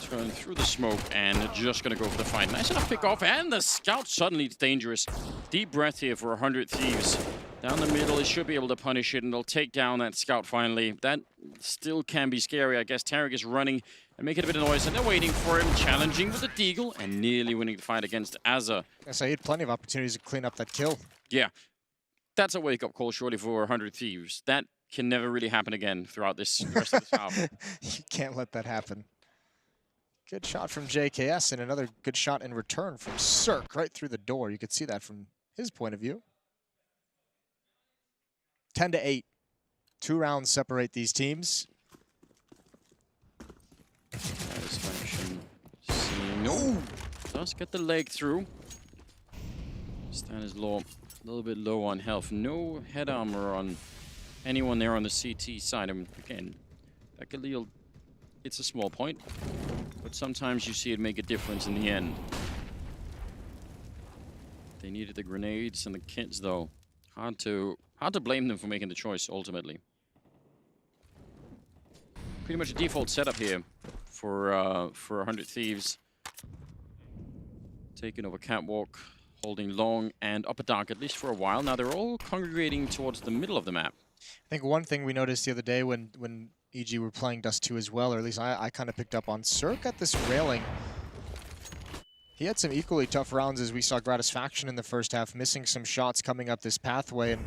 Turn through the smoke and just going to go for the fight. Nice enough pick off, and the scout suddenly dangerous. Deep breath here for 100 Thieves. Down the middle, he should be able to punish it, and they'll take down that scout finally. That still can be scary. I guess Tarek is running and making a bit of noise, and they're waiting for him, challenging with the deagle, and nearly winning the fight against Azur. Yes, I had plenty of opportunities to clean up that kill. Yeah, that's a wake-up call surely for 100 Thieves. That can never really happen again throughout this rest of this half. You can't let that happen. Good shot from JKS, and another good shot in return from Cirque right through the door. You could see that from his point of view. 10-8. 2 rounds separate these teams. Satisfaction. No. Does get the leg through. Stanislaw a little bit low on health. No head armor on anyone there on the CT side. I mean, again, Galil, it's a small point, but sometimes you see it make a difference in the end. They needed the grenades and the kits, though. Hard to blame them for making the choice ultimately. Pretty much a default setup here for 100 Thieves. Taking over Catwalk, holding long and upper dark, at least for a while. Now they're all congregating towards the middle of the map. I think one thing we noticed the other day when EG were playing Dust2 as well, or at least I kind of picked up on, Cirque at this railing. He had some equally tough rounds as we saw Gratisfaction in the first half, missing some shots coming up this pathway, and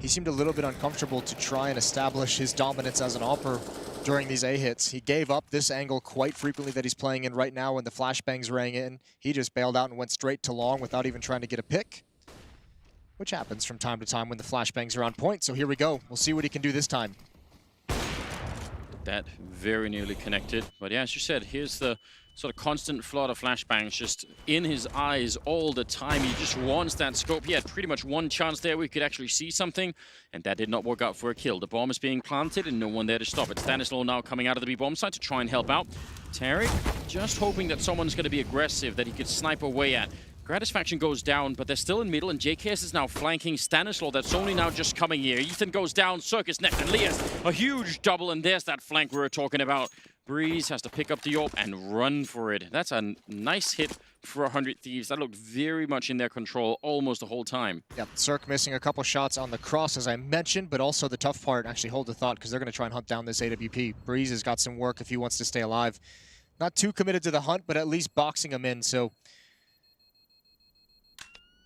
he seemed a little bit uncomfortable to try and establish his dominance as an AWPer during these A hits. He gave up this angle quite frequently that he's playing in right now when the flashbangs rang in. He just bailed out and went straight to long without even trying to get a pick, which happens from time to time when the flashbangs are on point. So here we go. We'll see what he can do this time. That very nearly connected. But yeah, as you said, here's the sort of constant flood of flashbangs just in his eyes all the time. He just wants that scope. He had pretty much one chance there where he could actually see something, and that did not work out for a kill. The bomb is being planted and no one there to stop it. Stanislaw now coming out of the B bomb site to try and help out. Tarek just hoping that someone's going to be aggressive, that he could snipe away at. Gratisfaction goes down, but they're still in middle, and JKS is now flanking Stanislaw. That's only now just coming here. Ethan goes down, Circus next, and Lias, a huge double, and there's that flank we were talking about. Breeze has to pick up the AWP and run for it. That's a nice hit for 100 Thieves. That looked very much in their control almost the whole time. Yep, Cirque missing a couple shots on the cross, as I mentioned, but also the tough part, actually hold the thought, because they're going to try and hunt down this AWP. Breeze has got some work if he wants to stay alive. Not too committed to the hunt, but at least boxing him in, so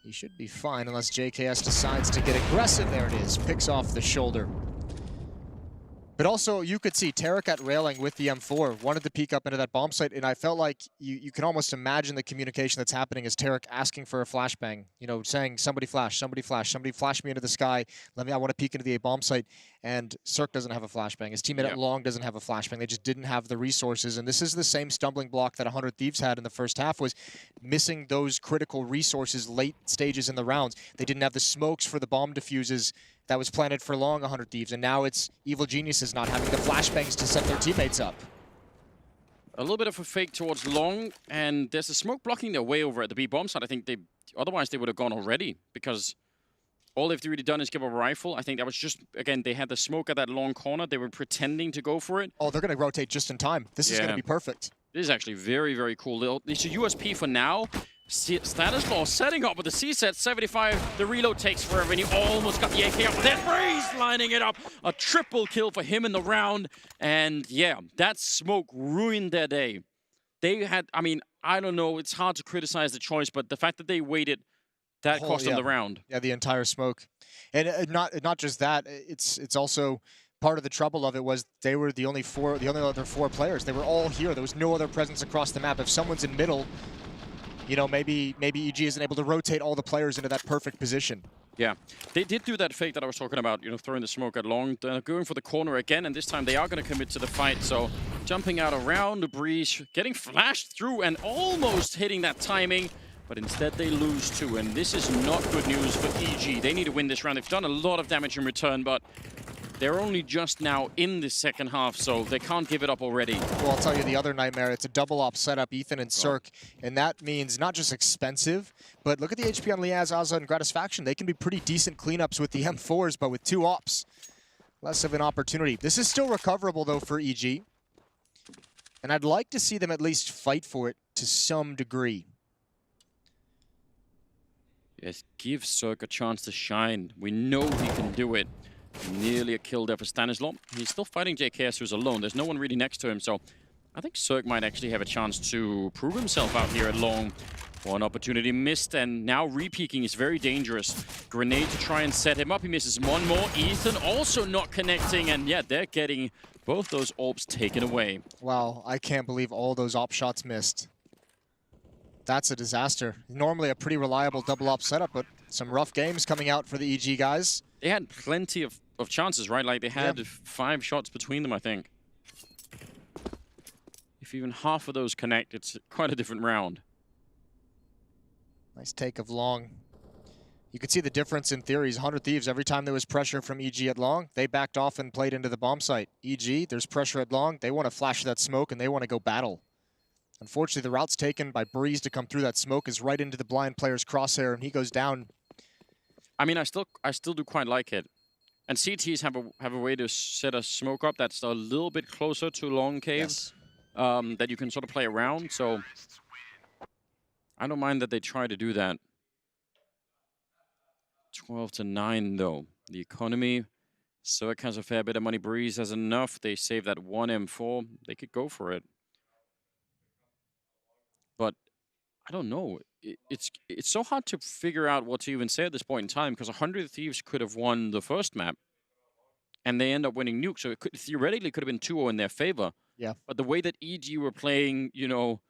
he should be fine unless JKS decides to get aggressive. There it is, picks off the shoulder. But also, you could see Tarek at railing with the M4, wanted to peek up into that bomb site, and I felt like you can almost imagine the communication that's happening as Tarek asking for a flashbang, you know, saying, somebody flash, somebody flash me into the sky, I want to peek into the A bomb site, and Cirque doesn't have a flashbang. His teammate at long doesn't have a flashbang. They just didn't have the resources, and this is the same stumbling block that 100 Thieves had in the first half, was missing those critical resources late stages in the rounds. They didn't have the smokes for the bomb diffuses that was planted for long, 100 Thieves, and now it's Evil Geniuses not having the flashbangs to set their teammates up. A little bit of a fake towards long, and there's a smoke blocking their way over at the B bomb site. I think otherwise they would have gone already, because all they've really done is give a rifle. I think that was just, again, they had the smoke at that long corner. They were pretending to go for it. Oh, they're going to rotate just in time. This is going to be perfect. This is actually very, very cool. It's a USP for now. Stanislaw setting up with the C-set 75. The reload takes forever, and he almost got the AK up. There's Breeze lining it up. A triple kill for him in the round. And yeah, that smoke ruined their day. They had, I mean, I don't know. It's hard to criticize the choice, but the fact that they waited, that cost them the round. Yeah, the entire smoke. And not just that, it's also part of the trouble of it was they were the only other four players. They were all here. There was no other presence across the map. If someone's in middle, you know, maybe EG isn't able to rotate all the players into that perfect position. Yeah, they did do that fake that I was talking about, you know, throwing the smoke at long. They're going for the corner again, and this time they are going to commit to the fight. So jumping out around the Breeze, getting flashed through and almost hitting that timing, but instead they lose two, and this is not good news for EG. They need to win this round. They've done a lot of damage in return, but they're only just now in the second half, so they can't give it up already. Well, I'll tell you the other nightmare. It's a double op setup, Ethan and Cirque, and that means not just expensive, but look at the HP on Liaz, Azza, and Gratisfaction. They can be pretty decent cleanups with the M4s, but with two ops, less of an opportunity. This is still recoverable, though, for EG, and I'd like to see them at least fight for it to some degree. Yes, give Cirque a chance to shine. We know he can do it. Nearly a kill there for Stanislaw. He's still fighting JKS, who's alone. There's no one really next to him, so I think Cirque might actually have a chance to prove himself out here at long. One opportunity missed, and now re-peeking is very dangerous. Grenade to try and set him up. He misses one more. Ethan also not connecting, and yeah, they're getting both those AWPs taken away. Wow, I can't believe all those AWP shots missed. That's a disaster. Normally a pretty reliable double op setup, but some rough games coming out for the EG guys. They had plenty of chances, right? Like, they had 5 shots between them, I think. If even half of those connect, it's quite a different round. Nice take of long. You could see the difference in theories. 100 Thieves, every time there was pressure from EG at long, they backed off and played into the bomb site. EG, there's pressure at long, they want to flash that smoke and they want to go battle. Unfortunately, the route's taken by Breeze to come through that smoke is right into the blind player's crosshair, and he goes down. I mean, I still do quite like it. And CTs have a way to set a smoke up that's a little bit closer to long cave, that you can sort of play around. So I don't mind that they try to do that. 12-9 though. The economy. Cirque has a fair bit of money. Breeze has enough. They save that one M4. They could go for it. But I don't know. It's so hard to figure out what to even say at this point in time because 100 Thieves could have won the first map, and they end up winning Nuke. So it could theoretically could have been 2-0 in their favor. Yeah. But the way that EG were playing, you know,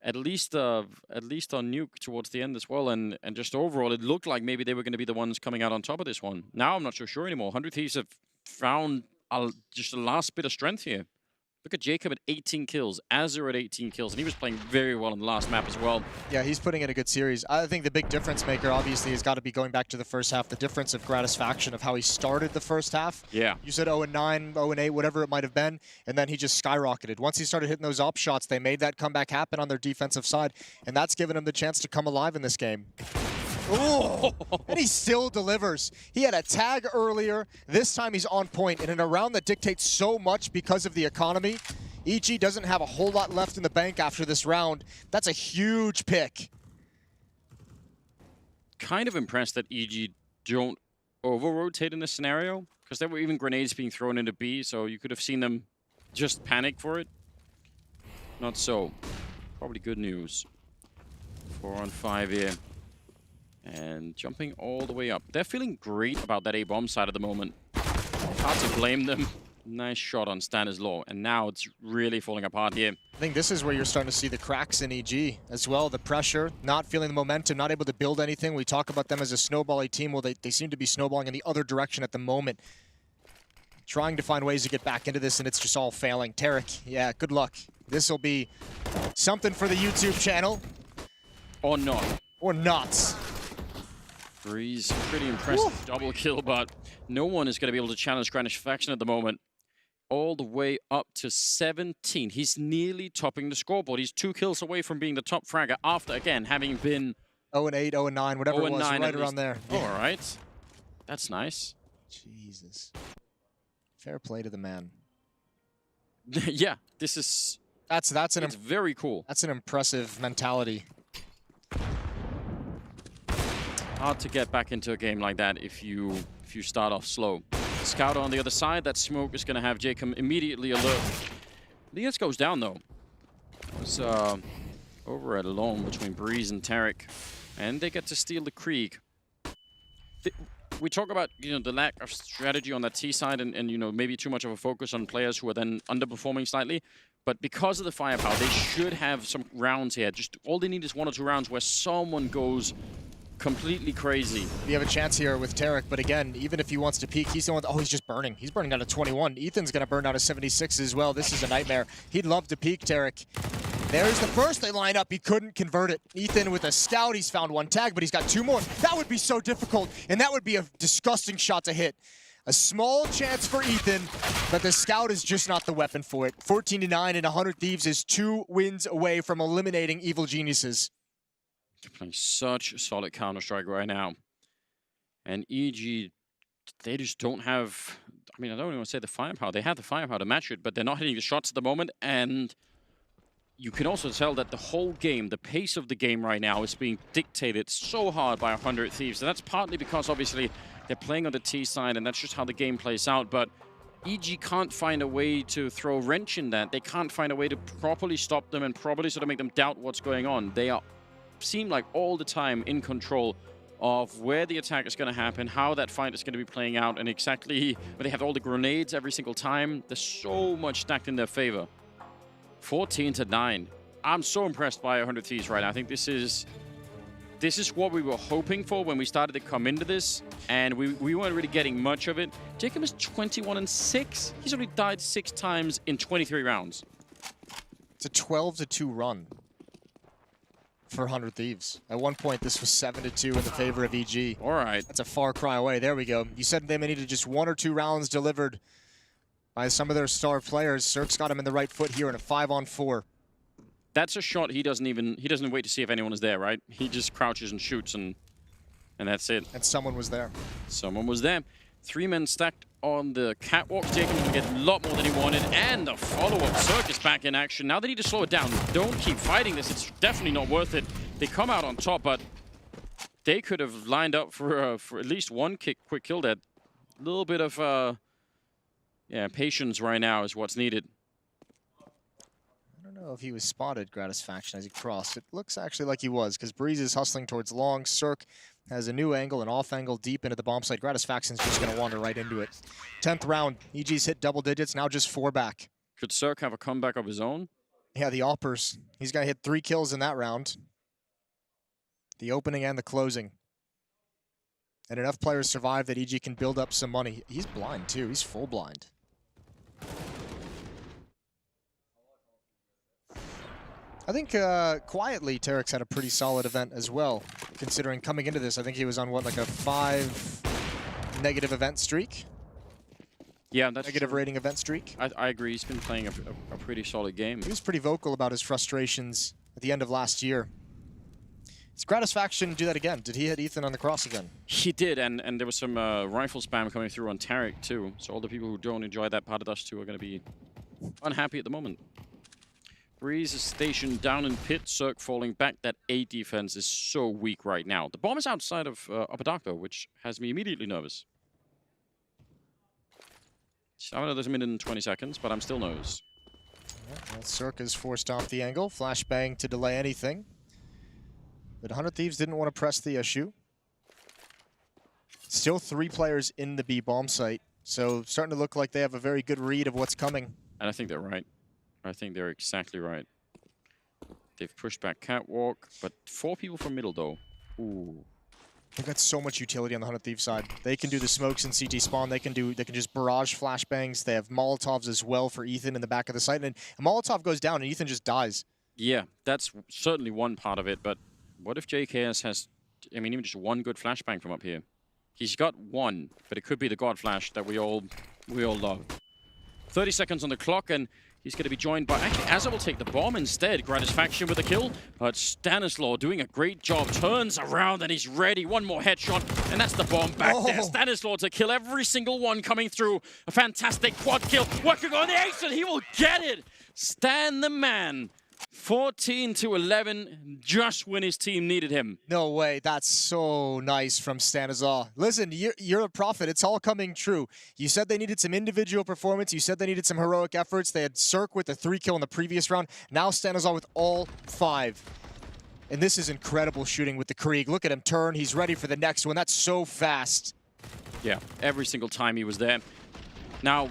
at least on Nuke towards the end as well, and just overall, it looked like maybe they were going to be the ones coming out on top of this one. Now I'm not so sure anymore. 100 Thieves have found just the last bit of strength here. Look at Jacob at 18 kills, Azure at 18 kills, and he was playing very well in the last map as well. Yeah, he's putting in a good series. I think the big difference maker, obviously, has got to be going back to the first half, the difference of Gratisfaction of how he started the first half. Yeah. You said 0-9, 0-8, whatever it might have been, and then he just skyrocketed. Once he started hitting those op shots, they made that comeback happen on their defensive side, and that's given him the chance to come alive in this game. Ooh, and he still delivers. He had a tag earlier. This time he's on point. And in a round that dictates so much because of the economy, EG doesn't have a whole lot left in the bank after this round. That's a huge pick. Kind of impressed that EG don't over-rotate in this scenario, because there were even grenades being thrown into B, so you could have seen them just panic for it. Not so. Probably good news. 4 on 5 here. And jumping all the way up. They're feeling great about that A-bomb side at the moment. Hard to blame them. Nice shot on Stanislaw. And now it's really falling apart here. I think this is where you're starting to see the cracks in EG as well. The pressure, not feeling the momentum, not able to build anything. We talk about them as a snowballing team. Well, they seem to be snowballing in the other direction at the moment. Trying to find ways to get back into this, and it's just all failing. Tarek, yeah, good luck. This will be something for the YouTube channel. Or not. Or not. Breeze, pretty impressive double kill, but no one is going to be able to challenge Gratisfaction at the moment. All the way up to 17. He's nearly topping the scoreboard. He's 2 kills away from being the top fragger after, again, having been 0-8, 0-9, whatever it was, right around there. Oh, all right. That's nice. Jesus. Fair play to the man. Yeah, this is... It's very cool. That's an impressive mentality. Hard to get back into a game like that if you start off slow. Scout on the other side. That smoke is going to have Jacob immediately alert. The ES goes down though. It's over at Long between Breeze and Tarek, and they get to steal the Krieg. We talk about the lack of strategy on that T side, and maybe too much of a focus on players who are then underperforming slightly. But because of the firepower, they should have some rounds here. Just all they need is 1 or 2 rounds where someone goes completely crazy. You have a chance here with Tarek, but again, even if he wants to peek, he's the one. Oh, he's just burning. He's burning down to 21. Ethan's going to burn down to 76 as well. This is a nightmare. He'd love to peek, Tarek. There's the first they line up. He couldn't convert it. Ethan with a scout. He's found 1 tag, but he's got 2 more. That would be so difficult, and that would be a disgusting shot to hit. A small chance for Ethan, but the scout is just not the weapon for it. 14-9 and 100 Thieves is 2 wins away from eliminating Evil Geniuses. They're playing such a solid Counter-Strike right now. And EG, they just don't have... I mean, I don't even want to say the firepower. They have the firepower to match it, but they're not hitting the shots at the moment. And you can also tell that the whole game, the pace of the game right now is being dictated so hard by 100 Thieves. And that's partly because, obviously, they're playing on the T side, and that's just how the game plays out. But EG can't find a way to throw a wrench in that. They can't find a way to properly stop them and properly sort of make them doubt what's going on. They seem like all the time in control of where the attack is going to happen, how that fight is going to be playing out, and exactly where they have all the grenades every single time. There's so much stacked in their favor. 14-9. I'm so impressed by 100 Thieves right now. I think this is what we were hoping for when we started to come into this, and we weren't really getting much of it. Jacob is 21-6. He's only died 6 times in 23 rounds. It's a 12-2 run for 100 Thieves. At one point, this was 7-2 in the favor of EG. All right. That's a far cry away. There we go. You said they needed just 1 or 2 rounds delivered by some of their star players. Cirque's got him in the right foot here in a 5-on-4. That's a shot he doesn't wait to see if anyone is there, right? He just crouches and shoots, and that's it. And someone was there. Someone was there. 3 men stacked on the catwalk. Jacob's going to get a lot more than he wanted, and the follow-up. Cirque is back in action. Now they need to slow it down. Don't keep fighting this. It's definitely not worth it. They come out on top, but they could have lined up for at least one quick kill there. A little bit of yeah, patience right now is what's needed. I don't know if he was spotted, Gratisfaction, as he crossed. It looks actually like he was, because Breeze is hustling towards long. Cirque has a new angle, an off angle deep into the bomb site. Gratisfaction's just going to wander right into it. 10th round. EG's hit double digits, now just 4 back. Could Cirque have a comeback of his own? Yeah, the Oppers. He's going to hit 3 kills in that round. The opening and the closing. And enough players survive that EG can build up some money. He's blind, too. He's full blind. I think quietly, Terex had a pretty solid event as well, considering coming into this. I think he was on, what, like a 5 negative event streak? Yeah, that's Negative true. rating event streak. I agree. He's been playing a pretty solid game. He was pretty vocal about his frustrations at the end of last year. Does Gratisfaction do that again? Did he hit Ethan on the cross again? He did, and there was some rifle spam coming through on Tarek too. So all the people who don't enjoy that part of Dust2 are going to be unhappy at the moment. Breeze is stationed down in pit, Cirque falling back. That A defense is so weak right now. The bomb is outside of Upper Dark though, which has me immediately nervous. I know there's a minute and 20 seconds, but I'm still nervous. Yeah, well, Cirque is forced off the angle. Flashbang to delay anything. But 100 Thieves didn't want to press the issue. Still 3 players in the B bomb site, so starting to look like they have a very good read of what's coming. And I think they're right. I think they're exactly right. They've pushed back Catwalk, but 4 people from middle though. Ooh. They've got so much utility on the 100 Thieves side. They can do the smokes in CT spawn. They can just barrage flashbangs. They have Molotovs as well for Ethan in the back of the site. And a Molotov goes down and Ethan just dies. Yeah, that's certainly one part of it, but what if JKS has, I mean, even just one good flashbang from up here? He's got one, but it could be the God Flash that we all love. 30 seconds on the clock, and he's going to be joined by... Actually, Azza will take the bomb instead. Gratisfaction with the kill, but Stanislaw doing a great job. Turns around, and he's ready. One more headshot, and that's the bomb back there. Stanislaw to kill every single one coming through. A fantastic quad kill. Working on the ace, and he will get it! Stan the man. 14-11, just when his team needed him. No way. That's so nice from Stanislaw. Listen, you're a prophet. It's all coming true. You said they needed some individual performance. You said they needed some heroic efforts. They had Cirque with the 3 kill in the previous round. Now Stanislaw with all 5. And this is incredible shooting with the Krieg. Look at him turn. He's ready for the next one. That's so fast. Yeah, every single time he was there. Now,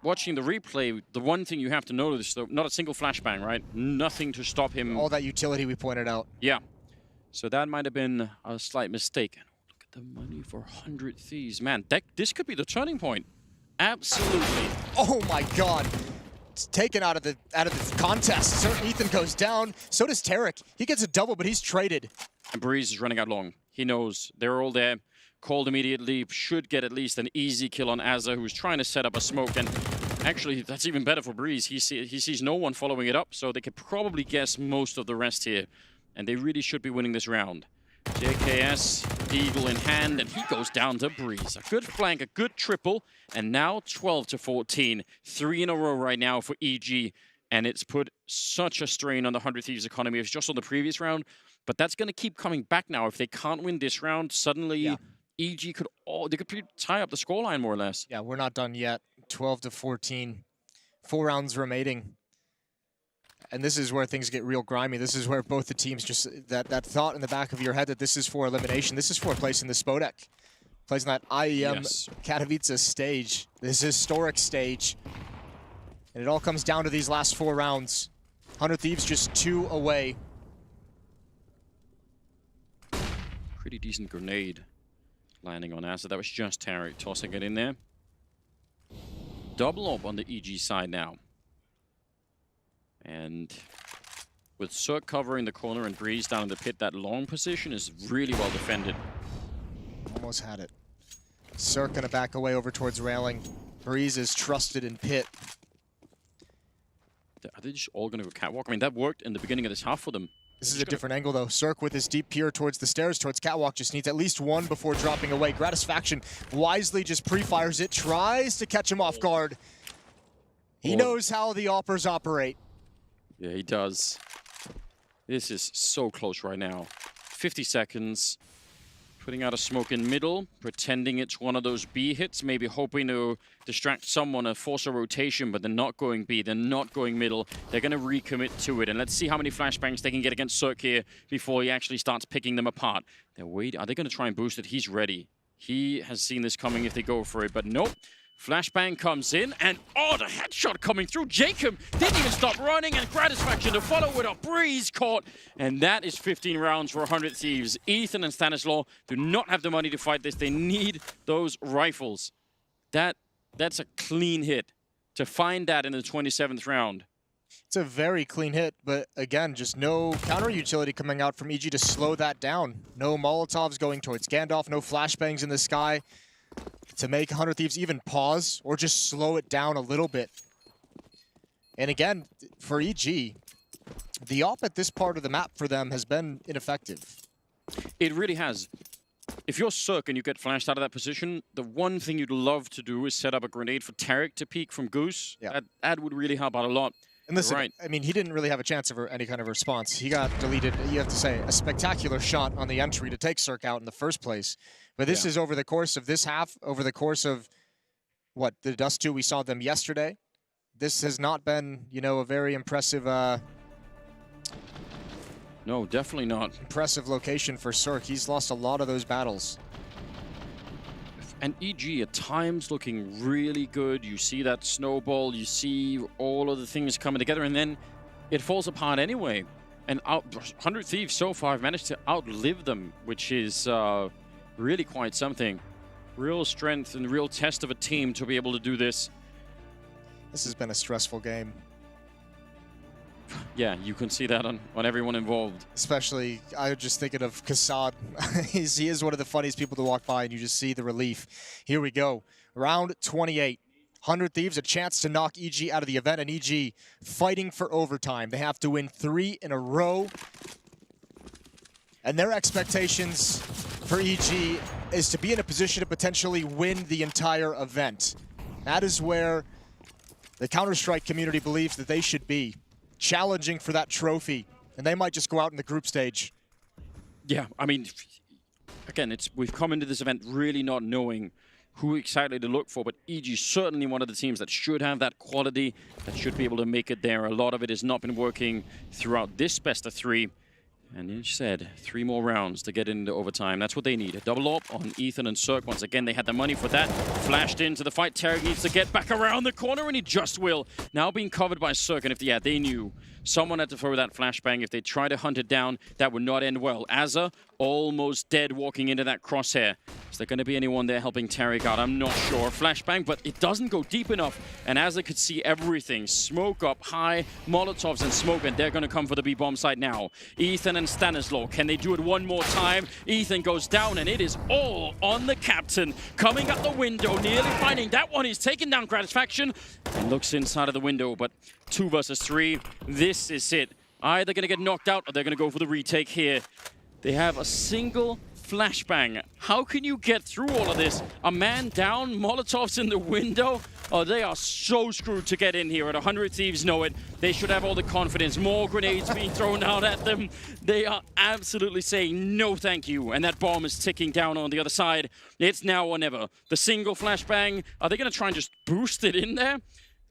watching the replay, the one thing you have to notice, though, not a single flashbang, right? Nothing to stop him. All that utility we pointed out. Yeah. So that might have been a slight mistake. Look at the money for 100 Thieves. Man, this could be the turning point. Absolutely. Oh my God. It's taken out of the contest. Certain Ethan goes down. So does Tarek. He gets a double, but he's traded. And Breeze is running out long. He knows they're all there. Called immediately, should get at least an easy kill on Azza, who's trying to set up a smoke, and actually that's even better for Breeze. He sees no one following it up, so they could probably guess most of the rest here, and they really should be winning this round. JKS, Eagle in hand, and he goes down to Breeze. A good flank, a good triple, and now 12-14. 3 in a row right now for EG, and it's put such a strain on the 100 Thieves economy. It's just on the previous round, but that's going to keep coming back now. If they can't win this round, suddenly... Yeah. EG could tie up the scoreline more or less. Yeah, we're not done yet. 12-14, 4 rounds remaining, and this is where things get real grimy. This is where both the teams just that thought in the back of your head that this is for elimination. This is for a place in the Spodek, place in that IEM Katowice stage, this historic stage, and it all comes down to these last 4 rounds. 100 Thieves just 2 away. Pretty decent grenade landing on Azza. That was just Tarek tossing it in there. Double up on the EG side now. And with Cirque covering the corner and Breeze down in the pit, that long position is really well defended. Almost had it. Cirque gonna back away over towards railing. Breeze is trusted in pit. Are they just all gonna go catwalk? I mean, that worked in the beginning of this half for them. This is a different angle, though. Cirque with his deep peer towards the stairs, towards Catwalk, just needs at least 1 before dropping away. Gratisfaction wisely just pre-fires it, tries to catch him off guard. He knows how the Oppers operate. Yeah, he does. This is so close right now. 50 seconds. Putting out a smoke in middle, pretending it's one of those B hits, maybe hoping to distract someone or force a rotation, but they're not going B, they're not going middle. They're going to recommit to it, and let's see how many flashbangs they can get against Cirque here before he actually starts picking them apart. They're waiting. Are they going to try and boost it? He's ready. He has seen this coming if they go for it, but nope. Flashbang comes in, and oh, the headshot coming through. Jacob didn't even stop running, and Gratisfaction to follow with a breeze caught. And that is 15 rounds for 100 Thieves. Ethan and Stanislaw do not have the money to fight this. They need those rifles. That's a clean hit. To find that in the 27th round. It's a very clean hit, but again, just no counter utility coming out from EG to slow that down. No Molotovs going towards Gandalf, no flashbangs in the sky to make 100 Thieves even pause or just slow it down a little bit. And again, for EG, the op at this part of the map for them has been ineffective. It really has. If you're Cirque and you get flashed out of that position, the one thing you'd love to do is set up a grenade for Tarek to peek from Goose. Yeah. That would really help out a lot. And listen, right. I mean, he didn't really have a chance of any kind of response. He got deleted, you have to say, a spectacular shot on the entry to take Cirque out in the first place. But this is over the course of this half, over the course of, what, the Dust2, we saw them yesterday. This has not been, you know, a very impressive... No, definitely not. Impressive location for Cirque. He's lost a lot of those battles. And EG at times looking really good. You see that snowball, you see all of the things coming together, and then it falls apart anyway. And 100 Thieves so far have managed to outlive them, which is really quite something. Real strength and real test of a team to be able to do this. This has been a stressful game. Yeah, you can see that on everyone involved. Especially, I was just thinking of Kassad. He is one of the funniest people to walk by, and you just see the relief. Here we go. Round 28. 100 Thieves, a chance to knock EG out of the event, and EG fighting for overtime. They have to win 3 in a row. And their expectations for EG is to be in a position to potentially win the entire event. That is where the Counter-Strike community believes that they should be. Challenging for that trophy, and they might just go out in the group stage. Yeah, I mean, again, we've come into this event really not knowing who exactly to look for, but EG is certainly one of the teams that should have that quality, that should be able to make it there. A lot of it has not been working throughout this best of 3. And as you said, 3 more rounds to get into overtime. That's what they need. A double up on Ethan and Cirque. Once again, they had the money for that. Flashed into the fight. Tarek needs to get back around the corner, and he just will. Now being covered by Cirque, and if they knew someone had to throw that flashbang. If they try to hunt it down, that would not end well. Azza almost dead walking into that crosshair. Is there going to be anyone there helping Tarek out? I'm not sure. Flashbang, but it doesn't go deep enough. And Azza could see everything. Smoke up high, Molotovs and smoke, and they're going to come for the B-bomb site now. Ethan and Stanislaw, can they do it one more time? Ethan goes down, and it is all on the captain. Coming up the window, nearly finding that one. He's taken down Gratisfaction and looks inside of the window, but 2 versus 3. This is it. Either going to get knocked out or they're going to go for the retake here. They have a single flashbang. How can you get through all of this? A man down, Molotovs in the window. Oh, they are so screwed to get in here. At 100 Thieves know it. They should have all the confidence. More grenades being thrown out at them. They are absolutely saying no thank you. And that bomb is ticking down on the other side. It's now or never. The single flashbang. Are they going to try and just boost it in there?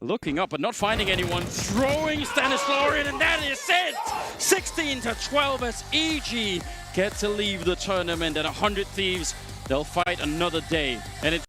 Looking up but not finding anyone, throwing Stanislaw in, and that is it! 16-12 as EG get to leave the tournament at 100 Thieves. They'll fight another day, and it's